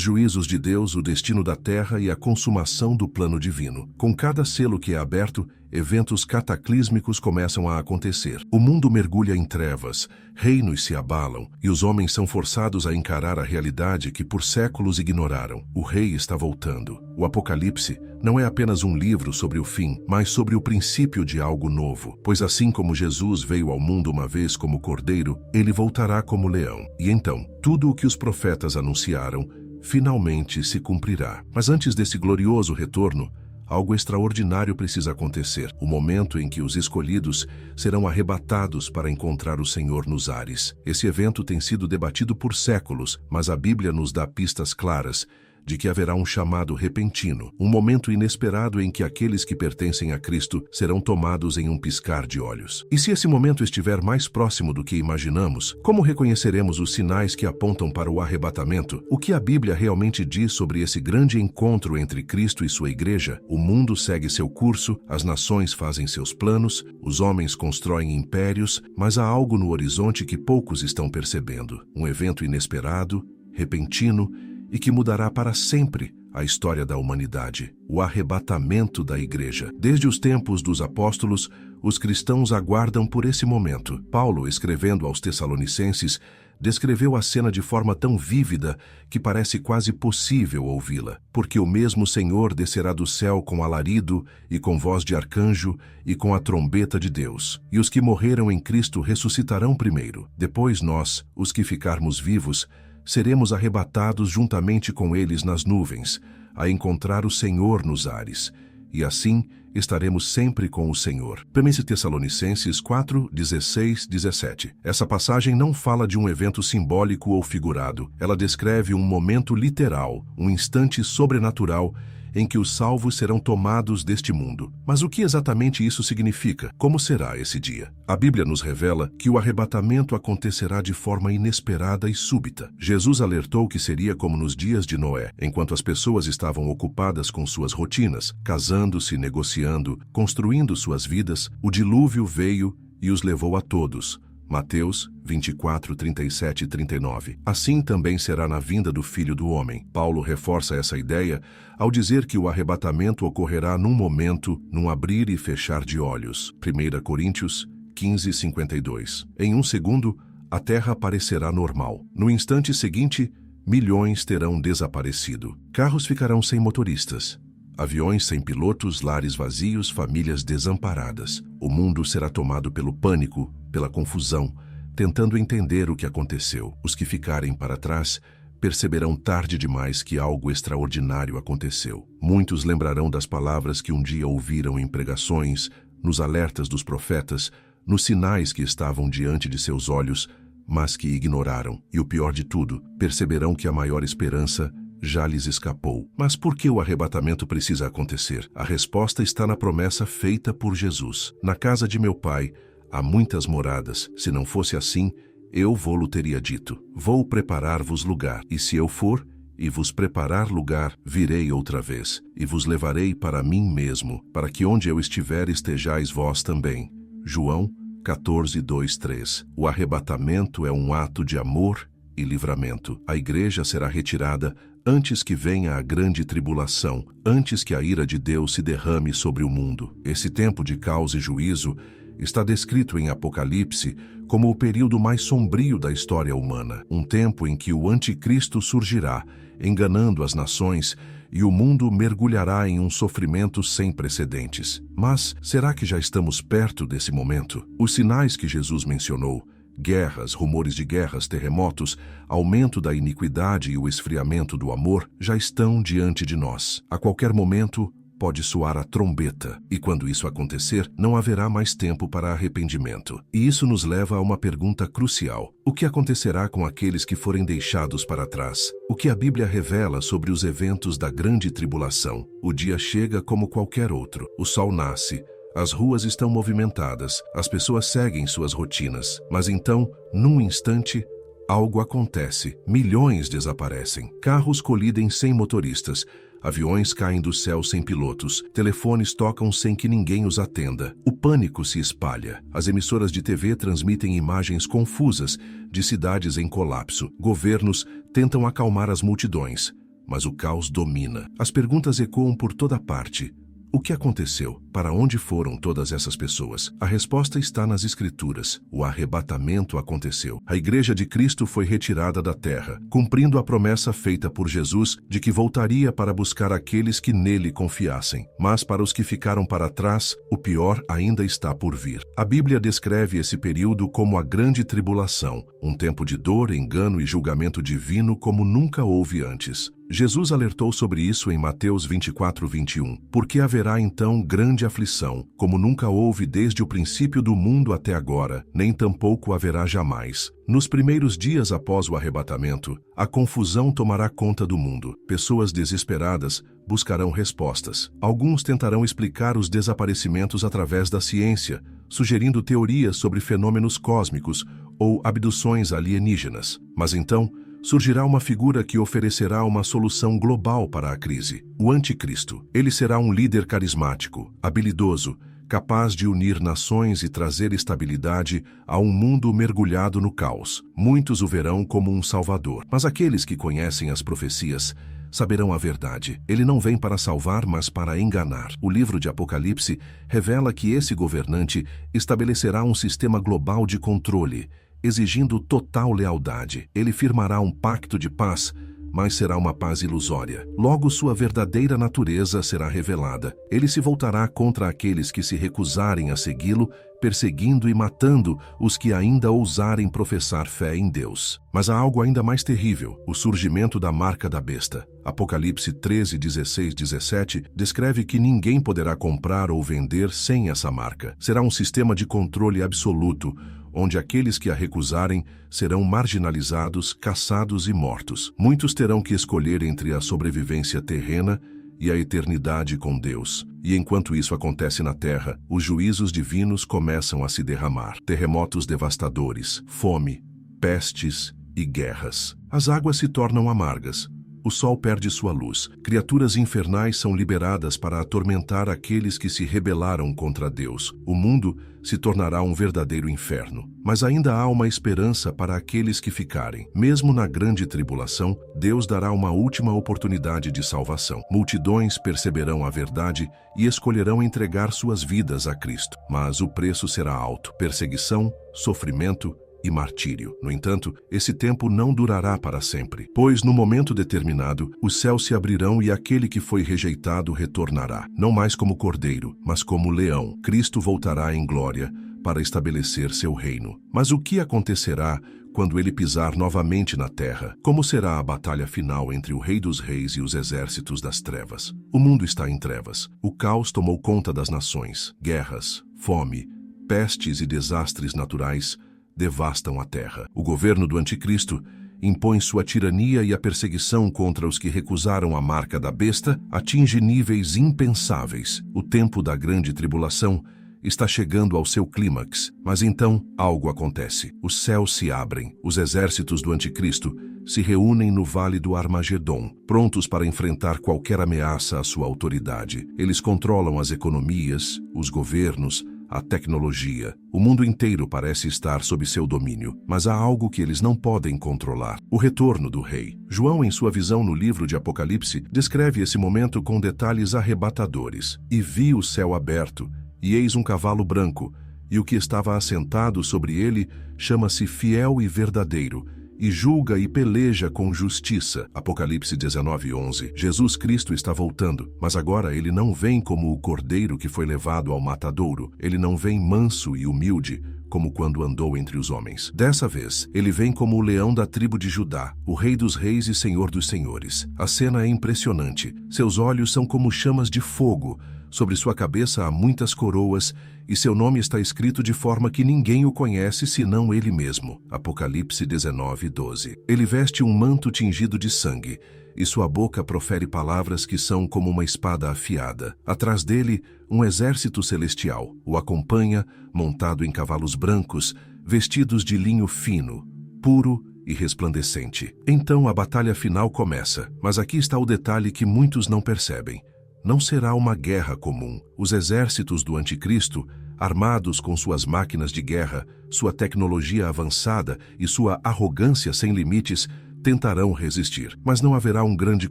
juízos de Deus, o destino da terra e a consumação do plano divino. Com cada selo que é aberto, eventos cataclísmicos começam a acontecer. O mundo mergulha em trevas, reinos se abalam e os homens são forçados a encarar a realidade que por séculos ignoraram. O rei está voltando. O Apocalipse não é apenas um livro sobre o fim, mas sobre o princípio de algo novo. Pois assim como Jesus veio ao mundo uma vez como cordeiro, ele voltará como leão. E então, tudo o que os profetas anunciaram finalmente se cumprirá. Mas antes desse glorioso retorno, algo extraordinário precisa acontecer, o momento em que os escolhidos serão arrebatados para encontrar o Senhor nos ares. Esse evento tem sido debatido por séculos, mas a Bíblia nos dá pistas claras de que haverá um chamado repentino, um momento inesperado em que aqueles que pertencem a Cristo serão tomados em um piscar de olhos. E se esse momento estiver mais próximo do que imaginamos, como reconheceremos os sinais que apontam para o arrebatamento? O que a Bíblia realmente diz sobre esse grande encontro entre Cristo e sua igreja? O mundo segue seu curso, as nações fazem seus planos, os homens constroem impérios, mas há algo no horizonte que poucos estão percebendo. Um evento inesperado, repentino, e que mudará para sempre a história da humanidade, o arrebatamento da igreja. Desde os tempos dos apóstolos, os cristãos aguardam por esse momento. Paulo, escrevendo aos Tessalonicenses, descreveu a cena de forma tão vívida que parece quase possível ouvi-la. Porque o mesmo Senhor descerá do céu com alarido e com voz de arcanjo e com a trombeta de Deus. E os que morreram em Cristo ressuscitarão primeiro. Depois nós, os que ficarmos vivos, seremos arrebatados juntamente com eles nas nuvens, a encontrar o Senhor nos ares, e assim estaremos sempre com o Senhor. 1 Tessalonicenses 4, 16, 17. Essa passagem não fala de um evento simbólico ou figurado. Ela descreve um momento literal, um instante sobrenatural em que os salvos serão tomados deste mundo. Mas o que exatamente isso significa? Como será esse dia? A Bíblia nos revela que o arrebatamento acontecerá de forma inesperada e súbita. Jesus alertou que seria como nos dias de Noé, enquanto as pessoas estavam ocupadas com suas rotinas, casando-se, negociando, construindo suas vidas, o dilúvio veio e os levou a todos. Mateus 24, 37 e 39. Assim também será na vinda do Filho do Homem. Paulo reforça essa ideia ao dizer que o arrebatamento ocorrerá num momento, num abrir e fechar de olhos. 1 Coríntios 15, 52. Em um segundo, a terra parecerá normal. No instante seguinte, milhões terão desaparecido. Carros ficarão sem motoristas. Aviões sem pilotos, lares vazios, famílias desamparadas. O mundo será tomado pelo pânico, pela confusão, tentando entender o que aconteceu. Os que ficarem para trás perceberão tarde demais que algo extraordinário aconteceu. Muitos lembrarão das palavras que um dia ouviram em pregações, nos alertas dos profetas, nos sinais que estavam diante de seus olhos, mas que ignoraram. E o pior de tudo, perceberão que a maior esperança já lhes escapou. Mas por que o arrebatamento precisa acontecer? A resposta está na promessa feita por Jesus. Na casa de meu Pai há muitas moradas. Se não fosse assim, eu vô-lo teria dito. Vou preparar-vos lugar. E se eu for e vos preparar lugar, virei outra vez, e vos levarei para mim mesmo, para que onde eu estiver estejais vós também. João 14, 2, 3. O arrebatamento é um ato de amor e livramento. A igreja será retirada antes que venha a grande tribulação, antes que a ira de Deus se derrame sobre o mundo. Esse tempo de caos e juízo está descrito em Apocalipse como o período mais sombrio da história humana, um tempo em que o anticristo surgirá, enganando as nações, e o mundo mergulhará em um sofrimento sem precedentes. Mas será que já estamos perto desse momento? Os sinais que Jesus mencionou, guerras, rumores de guerras, terremotos, aumento da iniquidade e o esfriamento do amor já estão diante de nós. A qualquer momento, pode soar a trombeta, e quando isso acontecer, não haverá mais tempo para arrependimento. E isso nos leva a uma pergunta crucial. O que acontecerá com aqueles que forem deixados para trás? O que a Bíblia revela sobre os eventos da grande tribulação? O dia chega como qualquer outro. O sol nasce, as ruas estão movimentadas, as pessoas seguem suas rotinas. Mas então, num instante, algo acontece. Milhões desaparecem. Carros colidem sem motoristas. Aviões caem do céu sem pilotos. Telefones tocam sem que ninguém os atenda. O pânico se espalha. As emissoras de TV transmitem imagens confusas de cidades em colapso. Governos tentam acalmar as multidões, mas o caos domina. As perguntas ecoam por toda parte. O que aconteceu? Para onde foram todas essas pessoas? A resposta está nas Escrituras. O arrebatamento aconteceu. A Igreja de Cristo foi retirada da terra, cumprindo a promessa feita por Jesus de que voltaria para buscar aqueles que nele confiassem. Mas para os que ficaram para trás, o pior ainda está por vir. A Bíblia descreve esse período como a grande tribulação, um tempo de dor, engano e julgamento divino como nunca houve antes. Jesus alertou sobre isso em Mateus 24:21. Porque haverá então grande aflição, como nunca houve desde o princípio do mundo até agora, nem tampouco haverá jamais. Nos primeiros dias após o arrebatamento, a confusão tomará conta do mundo. Pessoas desesperadas buscarão respostas. Alguns tentarão explicar os desaparecimentos através da ciência, sugerindo teorias sobre fenômenos cósmicos ou abduções alienígenas. Mas então, surgirá uma figura que oferecerá uma solução global para a crise: o Anticristo. Ele será um líder carismático, habilidoso, capaz de unir nações e trazer estabilidade a um mundo mergulhado no caos. Muitos o verão como um salvador. Mas aqueles que conhecem as profecias saberão a verdade. Ele não vem para salvar, mas para enganar. O livro de Apocalipse revela que esse governante estabelecerá um sistema global de controle, exigindo total lealdade. Ele firmará um pacto de paz, mas será uma paz ilusória. Logo, sua verdadeira natureza será revelada. Ele se voltará contra aqueles que se recusarem a segui-lo, perseguindo e matando os que ainda ousarem professar fé em Deus. Mas há algo ainda mais terrível: o surgimento da marca da besta. Apocalipse 13:16-17 descreve que ninguém poderá comprar ou vender sem essa marca. Será um sistema de controle absoluto, onde aqueles que a recusarem serão marginalizados, caçados e mortos. Muitos terão que escolher entre a sobrevivência terrena e a eternidade com Deus. E enquanto isso acontece na terra, os juízos divinos começam a se derramar. Terremotos devastadores, fome, pestes e guerras. As águas se tornam amargas. O sol perde sua luz. Criaturas infernais são liberadas para atormentar aqueles que se rebelaram contra Deus. O mundo se tornará um verdadeiro inferno. Mas ainda há uma esperança para aqueles que ficarem. Mesmo na grande tribulação, Deus dará uma última oportunidade de salvação. Multidões perceberão a verdade e escolherão entregar suas vidas a Cristo. Mas o preço será alto: perseguição, sofrimento e martírio. No entanto, esse tempo não durará para sempre, pois no momento determinado, os céus se abrirão e aquele que foi rejeitado retornará, não mais como cordeiro, mas como leão. Cristo voltará em glória para estabelecer seu reino. Mas o que acontecerá quando ele pisar novamente na terra? Como será a batalha final entre o Rei dos Reis e os exércitos das trevas? O mundo está em trevas. O caos tomou conta das nações. Guerras, fome, pestes e desastres naturais devastam a terra. O governo do Anticristo impõe sua tirania e a perseguição contra os que recusaram a marca da besta atinge níveis impensáveis. O tempo da grande tribulação está chegando ao seu clímax, mas então algo acontece. Os céus se abrem. Os exércitos do Anticristo se reúnem no Vale do Armagedon, prontos para enfrentar qualquer ameaça à sua autoridade. Eles controlam as economias, os governos, a tecnologia. O mundo inteiro parece estar sob seu domínio, mas há algo que eles não podem controlar: o retorno do rei. João, em sua visão no livro de Apocalipse, descreve esse momento com detalhes arrebatadores. E vi o céu aberto, e eis um cavalo branco, e o que estava assentado sobre ele chama-se Fiel e Verdadeiro, e julga e peleja com justiça. Apocalipse 19:11. Jesus Cristo está voltando, mas agora ele não vem como o cordeiro que foi levado ao matadouro. Ele não vem manso e humilde, como quando andou entre os homens. Dessa vez, ele vem como o leão da tribo de Judá, o rei dos reis e senhor dos senhores. A cena é impressionante. Seus olhos são como chamas de fogo, sobre sua cabeça há muitas coroas, e seu nome está escrito de forma que ninguém o conhece senão ele mesmo. Apocalipse 19:12. Ele veste um manto tingido de sangue, e sua boca profere palavras que são como uma espada afiada. Atrás dele, um exército celestial o acompanha, montado em cavalos brancos, vestidos de linho fino, puro e resplandecente. Então a batalha final começa, mas aqui está o detalhe que muitos não percebem. Não será uma guerra comum. Os exércitos do Anticristo, armados com suas máquinas de guerra, sua tecnologia avançada e sua arrogância sem limites, tentarão resistir. Mas não haverá um grande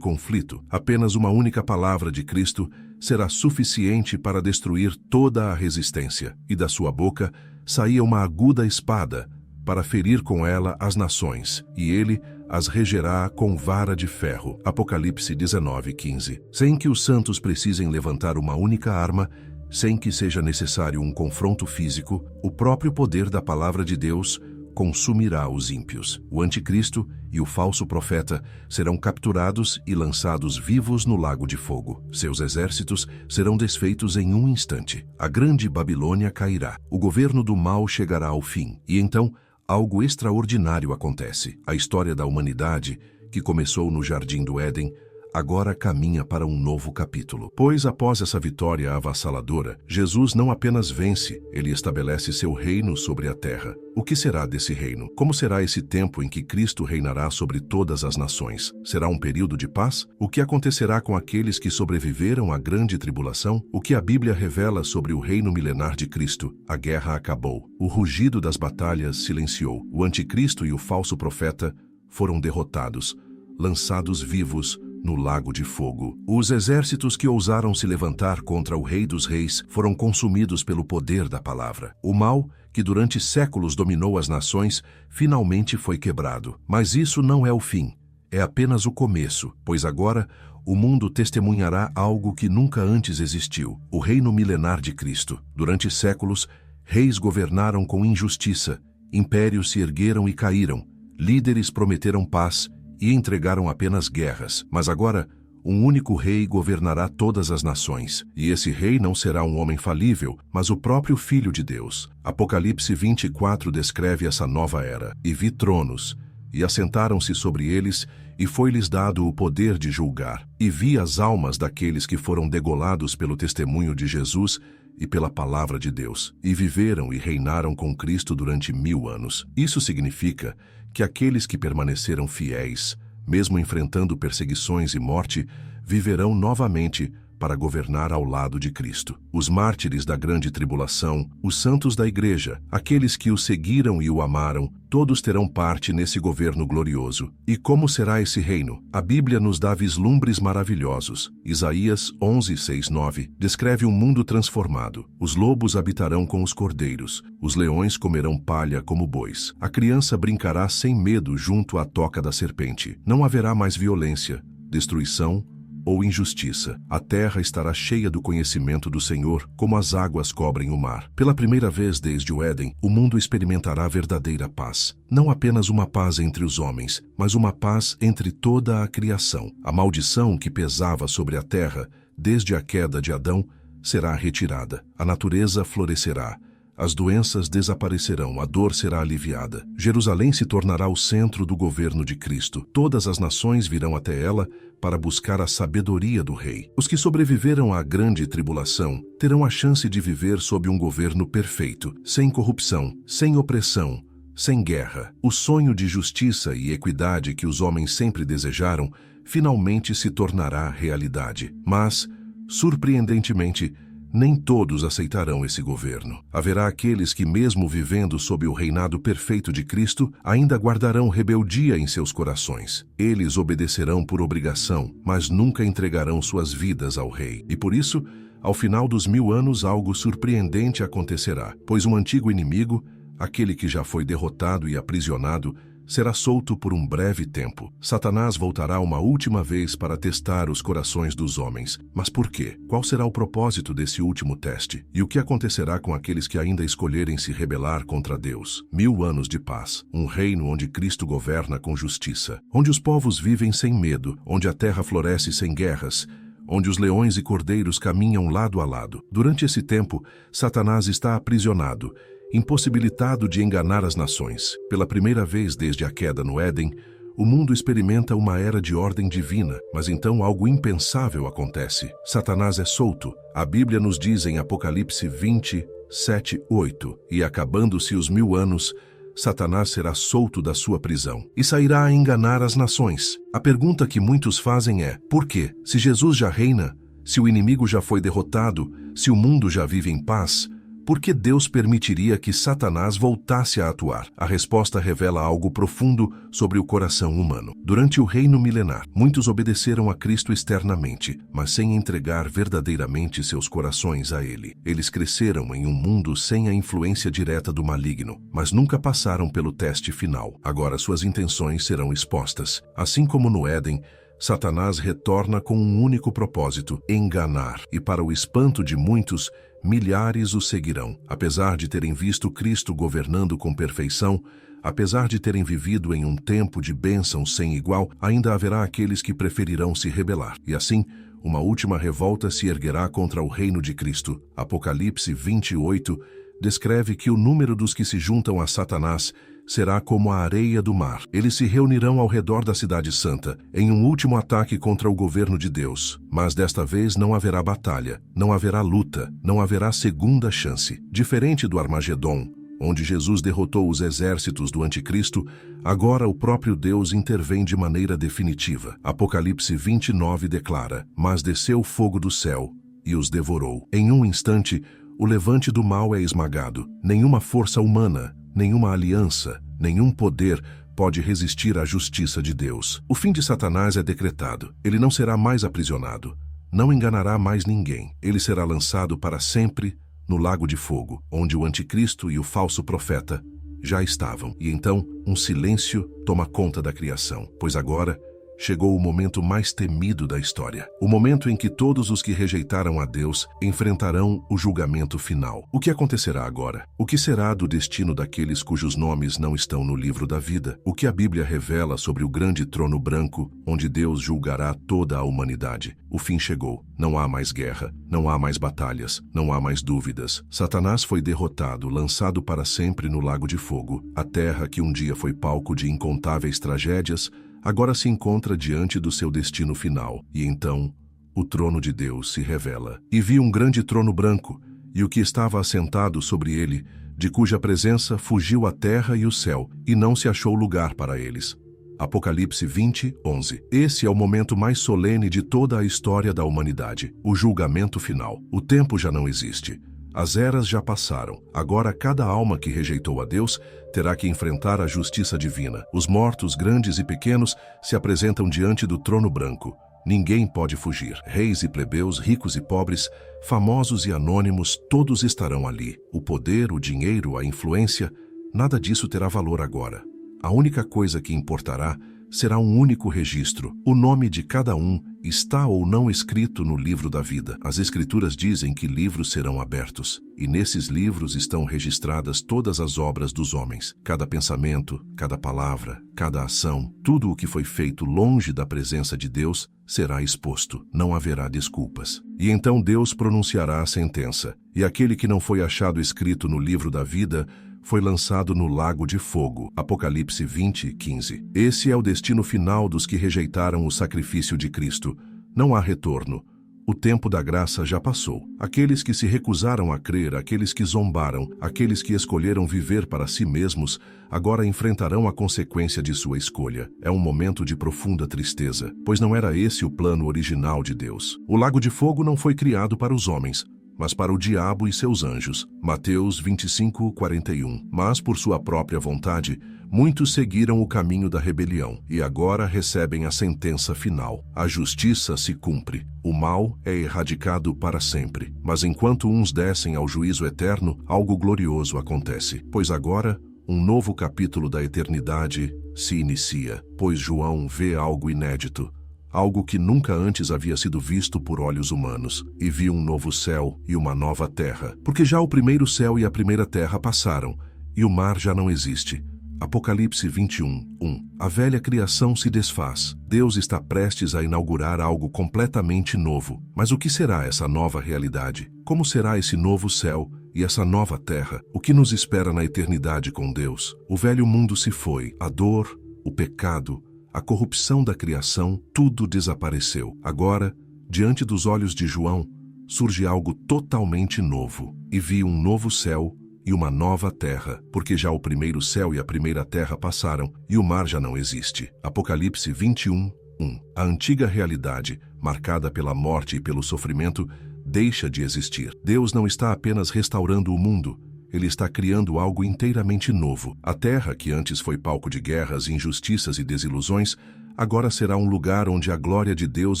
conflito. Apenas uma única palavra de Cristo será suficiente para destruir toda a resistência. E da sua boca saía uma aguda espada para ferir com ela as nações, e ele as regerá com vara de ferro. Apocalipse 19:15. Sem que os santos precisem levantar uma única arma, sem que seja necessário um confronto físico, o próprio poder da palavra de Deus consumirá os ímpios. O anticristo e o falso profeta serão capturados e lançados vivos no lago de fogo. Seus exércitos serão desfeitos em um instante. A grande Babilônia cairá. O governo do mal chegará ao fim. E então, algo extraordinário acontece. A história da humanidade, que começou no Jardim do Éden, agora caminha para um novo capítulo. Pois após essa vitória avassaladora, Jesus não apenas vence, ele estabelece seu reino sobre a terra. O que será desse reino? Como será esse tempo em que Cristo reinará sobre todas as nações? Será um período de paz? O que acontecerá com aqueles que sobreviveram à grande tribulação? O que a Bíblia revela sobre o reino milenar de Cristo? A guerra acabou. O rugido das batalhas silenciou. O anticristo e o falso profeta foram derrotados, lançados vivos no lago de fogo. Os exércitos que ousaram se levantar contra o Rei dos Reis foram consumidos pelo poder da palavra. O mal, que durante séculos dominou as nações, finalmente foi quebrado. Mas isso não é o fim, é apenas o começo, pois agora o mundo testemunhará algo que nunca antes existiu: o reino milenar de Cristo. Durante séculos, reis governaram com injustiça, impérios se ergueram e caíram, líderes prometeram paz e entregaram apenas guerras. Mas agora, um único rei governará todas as nações. E esse rei não será um homem falível, mas o próprio Filho de Deus. Apocalipse 24 descreve essa nova era. E vi tronos, e assentaram-se sobre eles, e foi-lhes dado o poder de julgar. E vi as almas daqueles que foram degolados pelo testemunho de Jesus e pela palavra de Deus, e viveram e reinaram com Cristo durante 1000 anos. Isso significa que aqueles que permaneceram fiéis, mesmo enfrentando perseguições e morte, viverão novamente para governar ao lado de Cristo. Os mártires da grande tribulação, os santos da igreja, aqueles que o seguiram e o amaram, todos terão parte nesse governo glorioso. E como será esse reino? A Bíblia nos dá vislumbres maravilhosos. Isaías 11:6-9 descreve um mundo transformado. Os lobos habitarão com os cordeiros, os leões comerão palha como bois. A criança brincará sem medo junto à toca da serpente. Não haverá mais violência, destruição ou injustiça. A terra estará cheia do conhecimento do Senhor, como as águas cobrem o mar. Pela primeira vez desde o Éden, o mundo experimentará verdadeira paz. Não apenas uma paz entre os homens, mas uma paz entre toda a criação. A maldição que pesava sobre a terra, desde a queda de Adão, será retirada. A natureza florescerá. As doenças desaparecerão, a dor será aliviada. Jerusalém se tornará o centro do governo de Cristo. Todas as nações virão até ela para buscar a sabedoria do Rei. Os que sobreviveram à grande tribulação terão a chance de viver sob um governo perfeito, sem corrupção, sem opressão, sem guerra. O sonho de justiça e equidade que os homens sempre desejaram finalmente se tornará realidade. Mas, surpreendentemente, nem todos aceitarão esse governo. Haverá aqueles que, mesmo vivendo sob o reinado perfeito de Cristo, ainda guardarão rebeldia em seus corações. Eles obedecerão por obrigação, mas nunca entregarão suas vidas ao Rei. E por isso, ao final dos 1000 anos, algo surpreendente acontecerá, pois um antigo inimigo, aquele que já foi derrotado e aprisionado, será solto por um breve tempo. Satanás voltará uma última vez para testar os corações dos homens. Mas por quê? Qual será o propósito desse último teste? E o que acontecerá com aqueles que ainda escolherem se rebelar contra Deus? 1000 anos de paz, um reino onde Cristo governa com justiça, onde os povos vivem sem medo, onde a terra floresce sem guerras, onde os leões e cordeiros caminham lado a lado. Durante esse tempo, Satanás está aprisionado, impossibilitado de enganar as nações. Pela primeira vez desde a queda no Éden, o mundo experimenta uma era de ordem divina, mas então algo impensável acontece. Satanás é solto. A Bíblia nos diz em Apocalipse 20, 7, 8, e acabando-se os 1000 anos, Satanás será solto da sua prisão e sairá a enganar as nações. A pergunta que muitos fazem é: por quê? Se Jesus já reina, se o inimigo já foi derrotado, se o mundo já vive em paz, por que Deus permitiria que Satanás voltasse a atuar? A resposta revela algo profundo sobre o coração humano. Durante o reino milenar, muitos obedeceram a Cristo externamente, mas sem entregar verdadeiramente seus corações a Ele. Eles cresceram em um mundo sem a influência direta do maligno, mas nunca passaram pelo teste final. Agora suas intenções serão expostas. Assim como no Éden, Satanás retorna com um único propósito: enganar. E para o espanto de muitos, milhares o seguirão. Apesar de terem visto Cristo governando com perfeição, apesar de terem vivido em um tempo de bênção sem igual, ainda haverá aqueles que preferirão se rebelar. E assim, uma última revolta se erguerá contra o reino de Cristo. Apocalipse 28 descreve que o número dos que se juntam a Satanás será como a areia do mar. Eles se reunirão ao redor da cidade santa, em um último ataque contra o governo de Deus. Mas desta vez não haverá batalha, não haverá luta, não haverá segunda chance. Diferente do Armagedon, onde Jesus derrotou os exércitos do anticristo, agora o próprio Deus intervém de maneira definitiva. Apocalipse 29 declara: mas desceu fogo do céu e os devorou. Em um instante, o levante do mal é esmagado. Nenhuma força humana, nenhuma aliança, nenhum poder pode resistir à justiça de Deus. O fim de Satanás é decretado. Ele não será mais aprisionado. Não enganará mais ninguém. Ele será lançado para sempre no lago de fogo, onde o anticristo e o falso profeta já estavam. E então, um silêncio toma conta da criação, pois agora chegou o momento mais temido da história. O momento em que todos os que rejeitaram a Deus enfrentarão o julgamento final. O que acontecerá agora? O que será do destino daqueles cujos nomes não estão no livro da vida? O que a Bíblia revela sobre o grande trono branco, onde Deus julgará toda a humanidade? O fim chegou. Não há mais guerra, não há mais batalhas, não há mais dúvidas. Satanás foi derrotado, lançado para sempre no lago de fogo. A terra, que um dia foi palco de incontáveis tragédias, agora se encontra diante do seu destino final. E então, o trono de Deus se revela. E vi um grande trono branco, e o que estava assentado sobre ele, de cuja presença fugiu a terra e o céu, e não se achou lugar para eles. Apocalipse 20, 11. Esse é o momento mais solene de toda a história da humanidade, o julgamento final. O tempo já não existe. As eras já passaram. Agora cada alma que rejeitou a Deus terá que enfrentar a justiça divina. Os mortos, grandes e pequenos, se apresentam diante do trono branco. Ninguém pode fugir. Reis e plebeus, ricos e pobres, famosos e anônimos, todos estarão ali. O poder, o dinheiro, a influência, nada disso terá valor agora. A única coisa que importará será um único registro. O nome de cada um está ou não escrito no livro da vida. As Escrituras dizem que livros serão abertos, e nesses livros estão registradas todas as obras dos homens. Cada pensamento, cada palavra, cada ação, tudo o que foi feito longe da presença de Deus será exposto. Não haverá desculpas. E então Deus pronunciará a sentença, e aquele que não foi achado escrito no livro da vida foi lançado no lago de fogo. Apocalipse 20, 15. Esse é o destino final dos que rejeitaram o sacrifício de Cristo. Não há retorno. O tempo da graça já passou. Aqueles que se recusaram a crer, aqueles que zombaram, aqueles que escolheram viver para si mesmos, agora enfrentarão a consequência de sua escolha. É um momento de profunda tristeza, pois não era esse o plano original de Deus. O lago de fogo não foi criado para os homens, mas para o diabo e seus anjos. Mateus 25, 41. Mas por sua própria vontade, muitos seguiram o caminho da rebelião e agora recebem a sentença final. A justiça se cumpre. O mal é erradicado para sempre. Mas enquanto uns descem ao juízo eterno, algo glorioso acontece, pois agora um novo capítulo da eternidade se inicia, pois João vê algo inédito, algo que nunca antes havia sido visto por olhos humanos, e viu um novo céu e uma nova terra, porque já o primeiro céu e a primeira terra passaram, e o mar já não existe. Apocalipse 21:1. A velha criação se desfaz. Deus está prestes a inaugurar algo completamente novo. Mas o que será essa nova realidade? Como será esse novo céu e essa nova terra? O que nos espera na eternidade com Deus? O velho mundo se foi. A dor, o pecado, a corrupção da criação, tudo desapareceu. Agora, diante dos olhos de João, surge algo totalmente novo. E viu um novo céu e uma nova terra, porque já o primeiro céu e a primeira terra passaram, e o mar já não existe. Apocalipse 21:1. A antiga realidade, marcada pela morte e pelo sofrimento, deixa de existir. Deus não está apenas restaurando o mundo, Ele está criando algo inteiramente novo. A terra, que antes foi palco de guerras, injustiças e desilusões, agora será um lugar onde a glória de Deus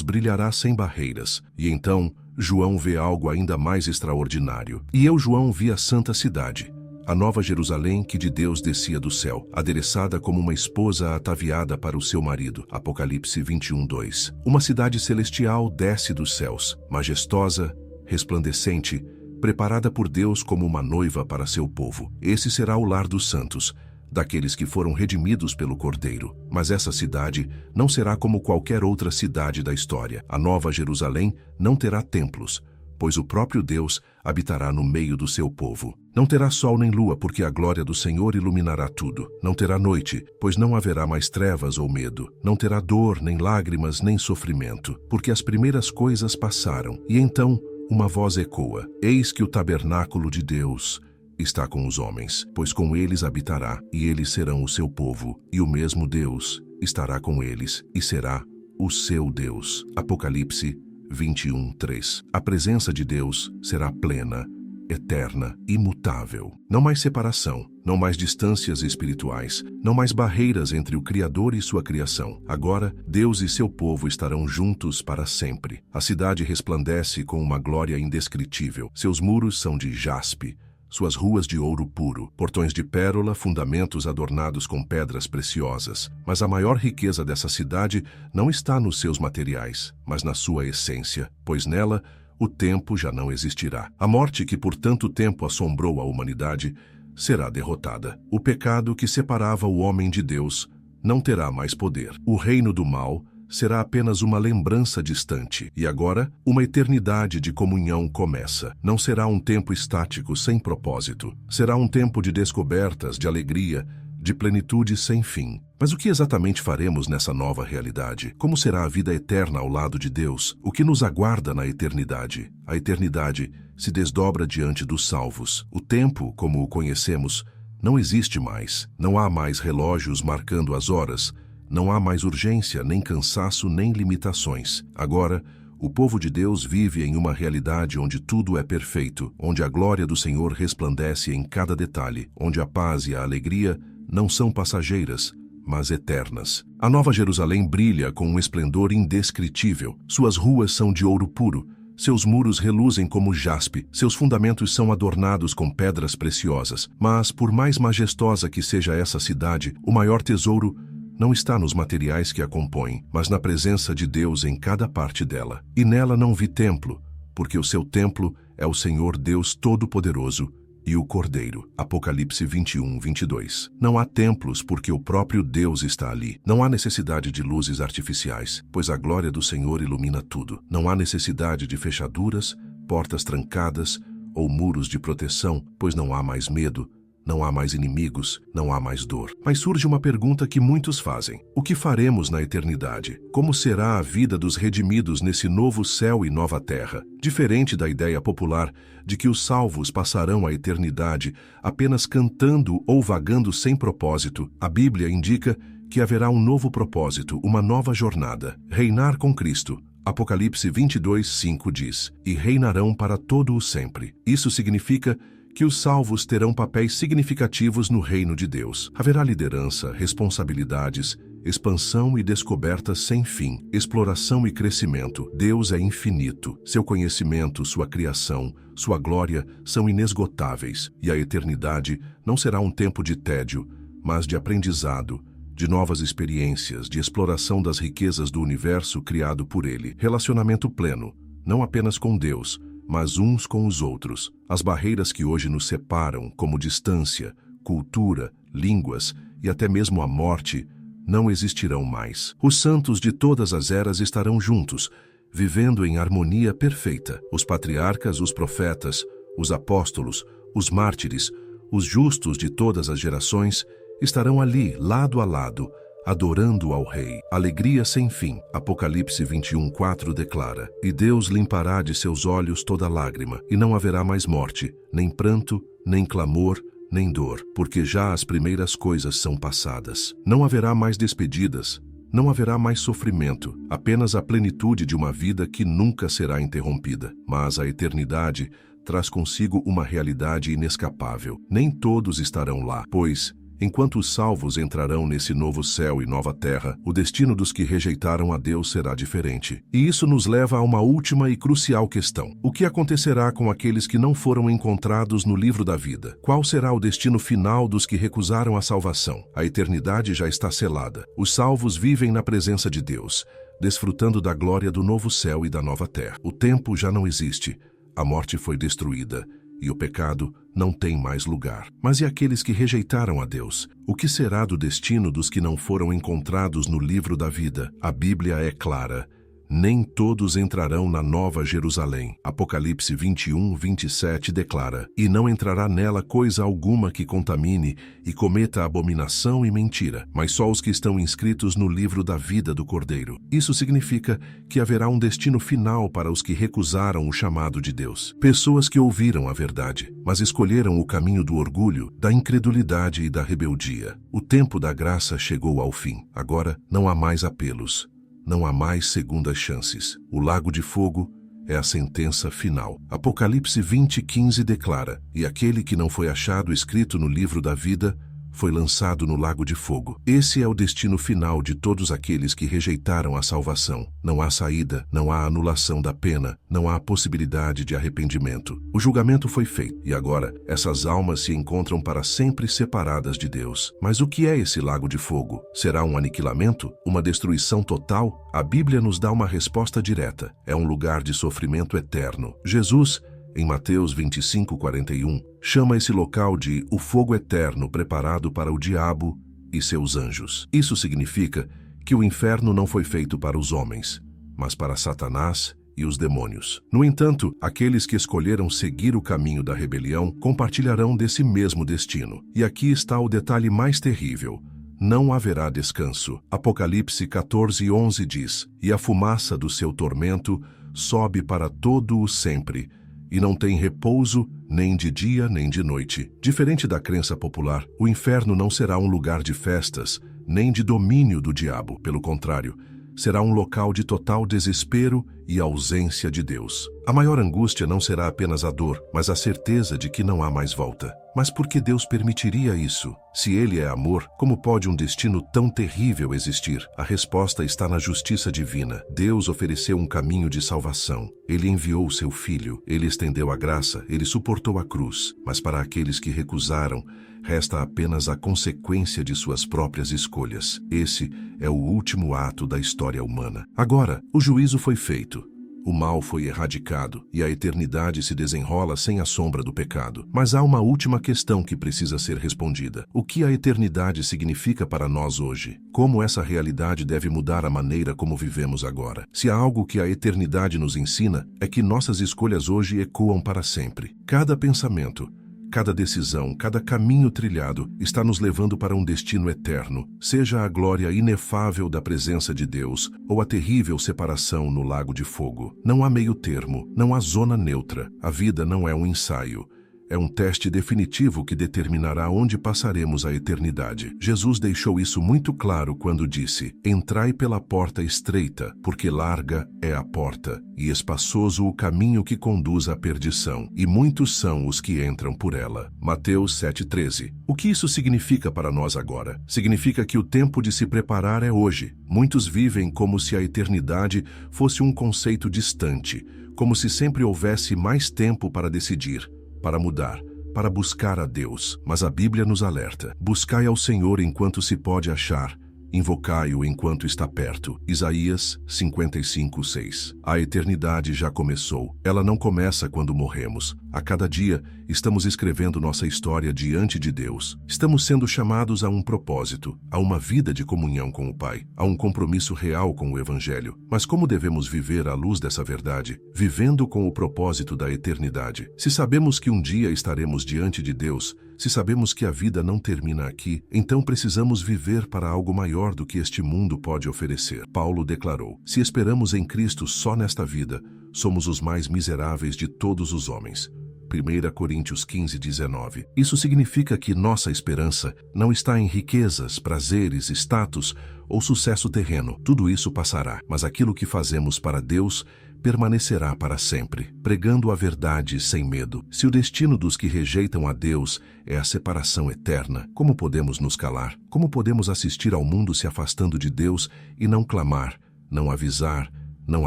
brilhará sem barreiras. E então, João vê algo ainda mais extraordinário. E eu, João, vi a santa cidade, a nova Jerusalém que de Deus descia do céu, adereçada como uma esposa ataviada para o seu marido. Apocalipse 21:2. Uma cidade celestial desce dos céus, majestosa, resplandecente, preparada por Deus como uma noiva para seu povo. Esse será o lar dos santos, daqueles que foram redimidos pelo Cordeiro. Mas essa cidade não será como qualquer outra cidade da história. A nova Jerusalém não terá templos, pois o próprio Deus habitará no meio do seu povo. Não terá sol nem lua, porque a glória do Senhor iluminará tudo. Não terá noite, pois não haverá mais trevas ou medo. Não terá dor, nem lágrimas, nem sofrimento, porque as primeiras coisas passaram. E então uma voz ecoa: eis que o tabernáculo de Deus está com os homens, pois com eles habitará, e eles serão o seu povo, e o mesmo Deus estará com eles, e será o seu Deus. Apocalipse 21:3. A presença de Deus será plena, eterna, imutável. Não mais separação, não mais distâncias espirituais, não mais barreiras entre o Criador e sua criação. Agora, Deus e seu povo estarão juntos para sempre. A cidade resplandece com uma glória indescritível. Seus muros são de jaspe, suas ruas de ouro puro, portões de pérola, fundamentos adornados com pedras preciosas. Mas a maior riqueza dessa cidade não está nos seus materiais, mas na sua essência, pois nela o tempo já não existirá. A morte que por tanto tempo assombrou a humanidade será derrotada. O pecado que separava o homem de Deus não terá mais poder. O reino do mal será apenas uma lembrança distante. E agora, uma eternidade de comunhão começa. Não será um tempo estático sem propósito. Será um tempo de descobertas, de alegria, de plenitude sem fim. Mas o que exatamente faremos nessa nova realidade? Como será a vida eterna ao lado de Deus? O que nos aguarda na eternidade? A eternidade se desdobra diante dos salvos. O tempo, como o conhecemos, não existe mais. Não há mais relógios marcando as horas. Não há mais urgência, nem cansaço, nem limitações. Agora, o povo de Deus vive em uma realidade onde tudo é perfeito, onde a glória do Senhor resplandece em cada detalhe, onde a paz e a alegria não são passageiras, mas eternas. A Nova Jerusalém brilha com um esplendor indescritível. Suas ruas são de ouro puro, seus muros reluzem como jaspe, seus fundamentos são adornados com pedras preciosas. Mas, por mais majestosa que seja essa cidade, o maior tesouro não está nos materiais que a compõem, mas na presença de Deus em cada parte dela. E nela não vi templo, porque o seu templo é o Senhor Deus Todo-Poderoso e o Cordeiro. Apocalipse 21:22. Não há templos, porque o próprio Deus está ali. Não há necessidade de luzes artificiais, pois a glória do Senhor ilumina tudo. Não há necessidade de fechaduras, portas trancadas ou muros de proteção, pois não há mais medo, não há mais inimigos, não há mais dor. Mas surge uma pergunta que muitos fazem: o que faremos na eternidade? Como será a vida dos redimidos nesse novo céu e nova terra? Diferente da ideia popular de que os salvos passarão a eternidade apenas cantando ou vagando sem propósito, a Bíblia indica que haverá um novo propósito, uma nova jornada: reinar com Cristo. Apocalipse 22:5 diz: e reinarão para todo o sempre. Isso significa que os salvos terão papéis significativos no reino de Deus. Haverá liderança, responsabilidades expansão e descoberta sem fim, exploração e crescimento. Deus é infinito. Seu conhecimento, sua criação, sua glória são inesgotáveis. E a eternidade não será um tempo de tédio, mas de aprendizado, de novas experiências, de exploração das riquezas do universo criado por Ele. Relacionamento pleno, não apenas com Deus, mas uns com os outros. As barreiras que hoje nos separam, como distância, cultura, línguas e até mesmo a morte, não existirão mais. Os santos de todas as eras estarão juntos, vivendo em harmonia perfeita. Os patriarcas, os profetas, os apóstolos, os mártires, os justos de todas as gerações estarão ali, lado a lado, adorando ao Rei. Alegria sem fim. Apocalipse 21:4 declara: E Deus limpará de seus olhos toda lágrima, e não haverá mais morte, nem pranto, nem clamor, nem dor, porque já as primeiras coisas são passadas. Não haverá mais despedidas, não haverá mais sofrimento, apenas a plenitude de uma vida que nunca será interrompida. Mas a eternidade traz consigo uma realidade inescapável. Nem todos estarão lá, pois, enquanto os salvos entrarão nesse novo céu e nova terra, o destino dos que rejeitaram a Deus será diferente. E isso nos leva a uma última e crucial questão. O que acontecerá com aqueles que não foram encontrados no livro da vida? Qual será o destino final dos que recusaram a salvação? A eternidade já está selada. Os salvos vivem na presença de Deus, desfrutando da glória do novo céu e da nova terra. O tempo já não existe. A morte foi destruída. E o pecado não tem mais lugar. Mas e aqueles que rejeitaram a Deus? O que será do destino dos que não foram encontrados no livro da vida? A Bíblia é clara. Nem todos entrarão na Nova Jerusalém. Apocalipse 21:27 declara: E não entrará nela coisa alguma que contamine e cometa abominação e mentira, mas só os que estão inscritos no livro da vida do Cordeiro. Isso significa que haverá um destino final para os que recusaram o chamado de Deus. Pessoas que ouviram a verdade, mas escolheram o caminho do orgulho, da incredulidade e da rebeldia. O tempo da graça chegou ao fim. Agora não há mais apelos. Não há mais segundas chances. O lago de fogo é a sentença final. Apocalipse 20:15 declara: E aquele que não foi achado escrito no livro da vida foi lançado no lago de fogo. Esse é o destino final de todos aqueles que rejeitaram a salvação. Não há saída, não há anulação da pena, não há possibilidade de arrependimento. O julgamento foi feito, e agora essas almas se encontram para sempre separadas de Deus. Mas o que é esse lago de fogo? Será um aniquilamento? Uma destruição total? A Bíblia nos dá uma resposta direta. É um lugar de sofrimento eterno. Jesus, em Mateus 25:41, chama esse local de o fogo eterno preparado para o diabo e seus anjos. Isso significa que o inferno não foi feito para os homens, mas para Satanás e os demônios. No entanto, aqueles que escolheram seguir o caminho da rebelião compartilharão desse mesmo destino. E aqui está o detalhe mais terrível: não haverá descanso. Apocalipse 14:11 diz: E a fumaça do seu tormento sobe para todo o sempre, e não tem repouso nem de dia nem de noite. Diferente da crença popular, o inferno não será um lugar de festas, nem de domínio do diabo. Pelo contrário, será um local de total desespero e ausência de Deus. A maior angústia não será apenas a dor, mas a certeza de que não há mais volta. Mas por que Deus permitiria isso? Se Ele é amor, como pode um destino tão terrível existir? A resposta está na justiça divina. Deus ofereceu um caminho de salvação. Ele enviou o seu Filho. Ele estendeu a graça. Ele suportou a cruz. Mas para aqueles que recusaram, resta apenas a consequência de suas próprias escolhas. Esse é o último ato da história humana. Agora, o juízo foi feito. O mal foi erradicado e a eternidade se desenrola sem a sombra do pecado. Mas há uma última questão que precisa ser respondida. O que a eternidade significa para nós hoje? Como essa realidade deve mudar a maneira como vivemos agora? Se há algo que a eternidade nos ensina, é que nossas escolhas hoje ecoam para sempre. Cada pensamento, cada decisão, cada caminho trilhado está nos levando para um destino eterno, seja a glória inefável da presença de Deus ou a terrível separação no lago de fogo. Não há meio termo, não há zona neutra. A vida não é um ensaio, É um teste definitivo que determinará onde passaremos a eternidade. Jesus deixou isso muito claro quando disse: "Entrai pela porta estreita, porque larga é a porta, e espaçoso o caminho que conduz à perdição, e muitos são os que entram por ela." Mateus 7,13. O que isso significa para nós agora? Significa que o tempo de se preparar é hoje. Muitos vivem como se a eternidade fosse um conceito distante, como se sempre houvesse mais tempo para decidir, para mudar, para buscar a Deus. Mas a Bíblia nos alerta: buscai ao Senhor enquanto se pode achar, invocai-o enquanto está perto. Isaías 55:6. A eternidade já começou. Ela não começa quando morremos. A cada dia, estamos escrevendo nossa história diante de Deus. Estamos sendo chamados a um propósito, a uma vida de comunhão com o Pai, a um compromisso real com o Evangelho. Mas como devemos viver à luz dessa verdade, vivendo com o propósito da eternidade? Se sabemos que um dia estaremos diante de Deus, se sabemos que a vida não termina aqui, então precisamos viver para algo maior do que este mundo pode oferecer. Paulo declarou: "Se esperamos em Cristo só nesta vida, somos os mais miseráveis de todos os homens." 1 Coríntios 15:19. Isso significa que nossa esperança não está em riquezas, prazeres, status ou sucesso terreno. Tudo isso passará, mas aquilo que fazemos para Deus permanecerá para sempre, pregando a verdade sem medo. Se o destino dos que rejeitam a Deus é a separação eterna, como podemos nos calar? Como podemos assistir ao mundo se afastando de Deus e não clamar, não avisar, não